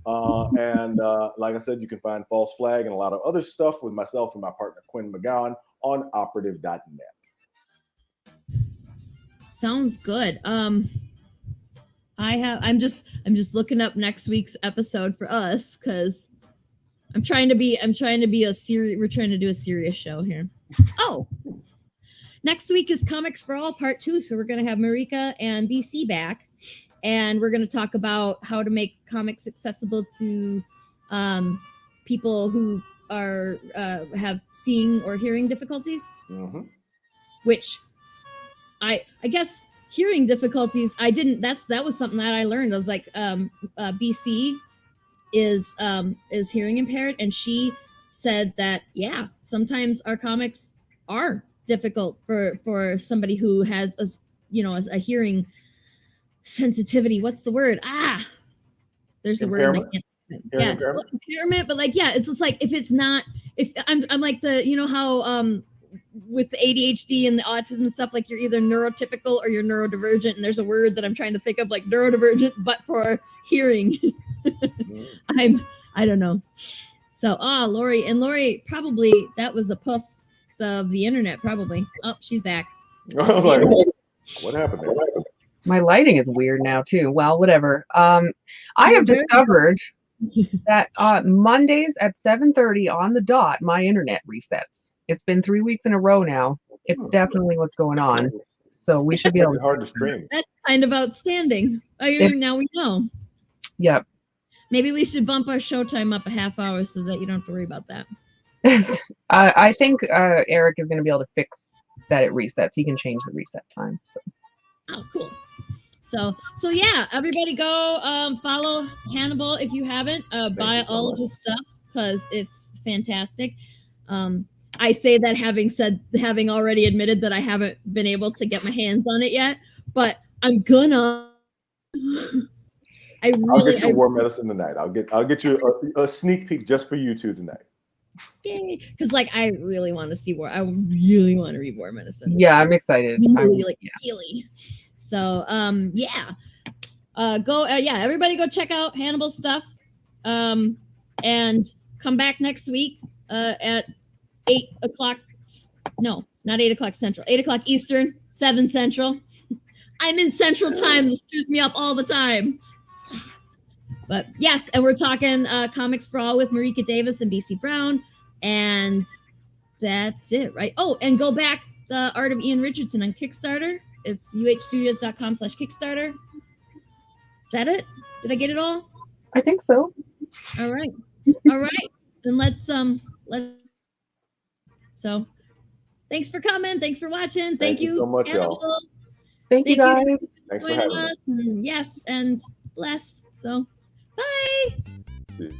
And like I said, you can find False Flag and a lot of other stuff with myself and my partner Quinn McGowan on operative.net. Sounds good. I'm just looking up next week's episode for us because we're trying to do a serious show here. Oh, next week is Comics for All Part 2, so we're gonna have Marika and BC back, and we're gonna talk about how to make comics accessible to people who are have seeing or hearing difficulties. Mm-hmm. Which I guess hearing difficulties, that was something that I learned. I was like, BC is hearing impaired, and she said that sometimes our comics are difficult for somebody who has a hearing sensitivity. What's the word? There's a word. Impairment, but it's just like if I'm like how with the ADHD and the autism and stuff, like you're either neurotypical or you're neurodivergent, and there's a word that I'm trying to think of, like neurodivergent, but for hearing. I don't know. So Lori probably that was a puff of the internet, probably. Oh, she's back. I was like, what happened there? My lighting is weird now too. Well, whatever. I have discovered that Mondays at 7:30 on the dot, my internet resets. It's been 3 weeks in a row now. It's definitely what's going on. So we should be able to. It's hard to stream. That's kind of outstanding. Now we know. Yep. Maybe we should bump our showtime up a half hour so that you don't have to worry about that. I think Eric is going to be able to fix that it resets. He can change the reset time. So. Oh, cool. So yeah, everybody go follow Hannibal if you haven't. Buy all of his stuff because it's fantastic. I say that having already admitted that I haven't been able to get my hands on it yet, but I'm gonna. I'll get you War Medicine tonight. I'll get you a sneak peek just for you two tonight. Yay! Because I really want to see War. I really want to read War Medicine. Yeah, I'm excited. Really. So everybody go check out Hannibal's stuff, and come back next week at 8 o'clock. No, not 8 o'clock Central. 8 o'clock Eastern, 7 Central. I'm in Central Time. This screws me up all the time. But yes, and we're talking Comics for All with Marika Davis and BC Brown, and that's it, right? Oh, and go back the Art of Ian Richardson on Kickstarter. It's uhstudios.com/Kickstarter. Is that it? Did I get it all? I think so. All right. Then let's. So, thanks for coming. Thanks for watching. Thank you so much, y'all. Thank you guys. Thanks for having us. Yes, and bless. So, bye. See you.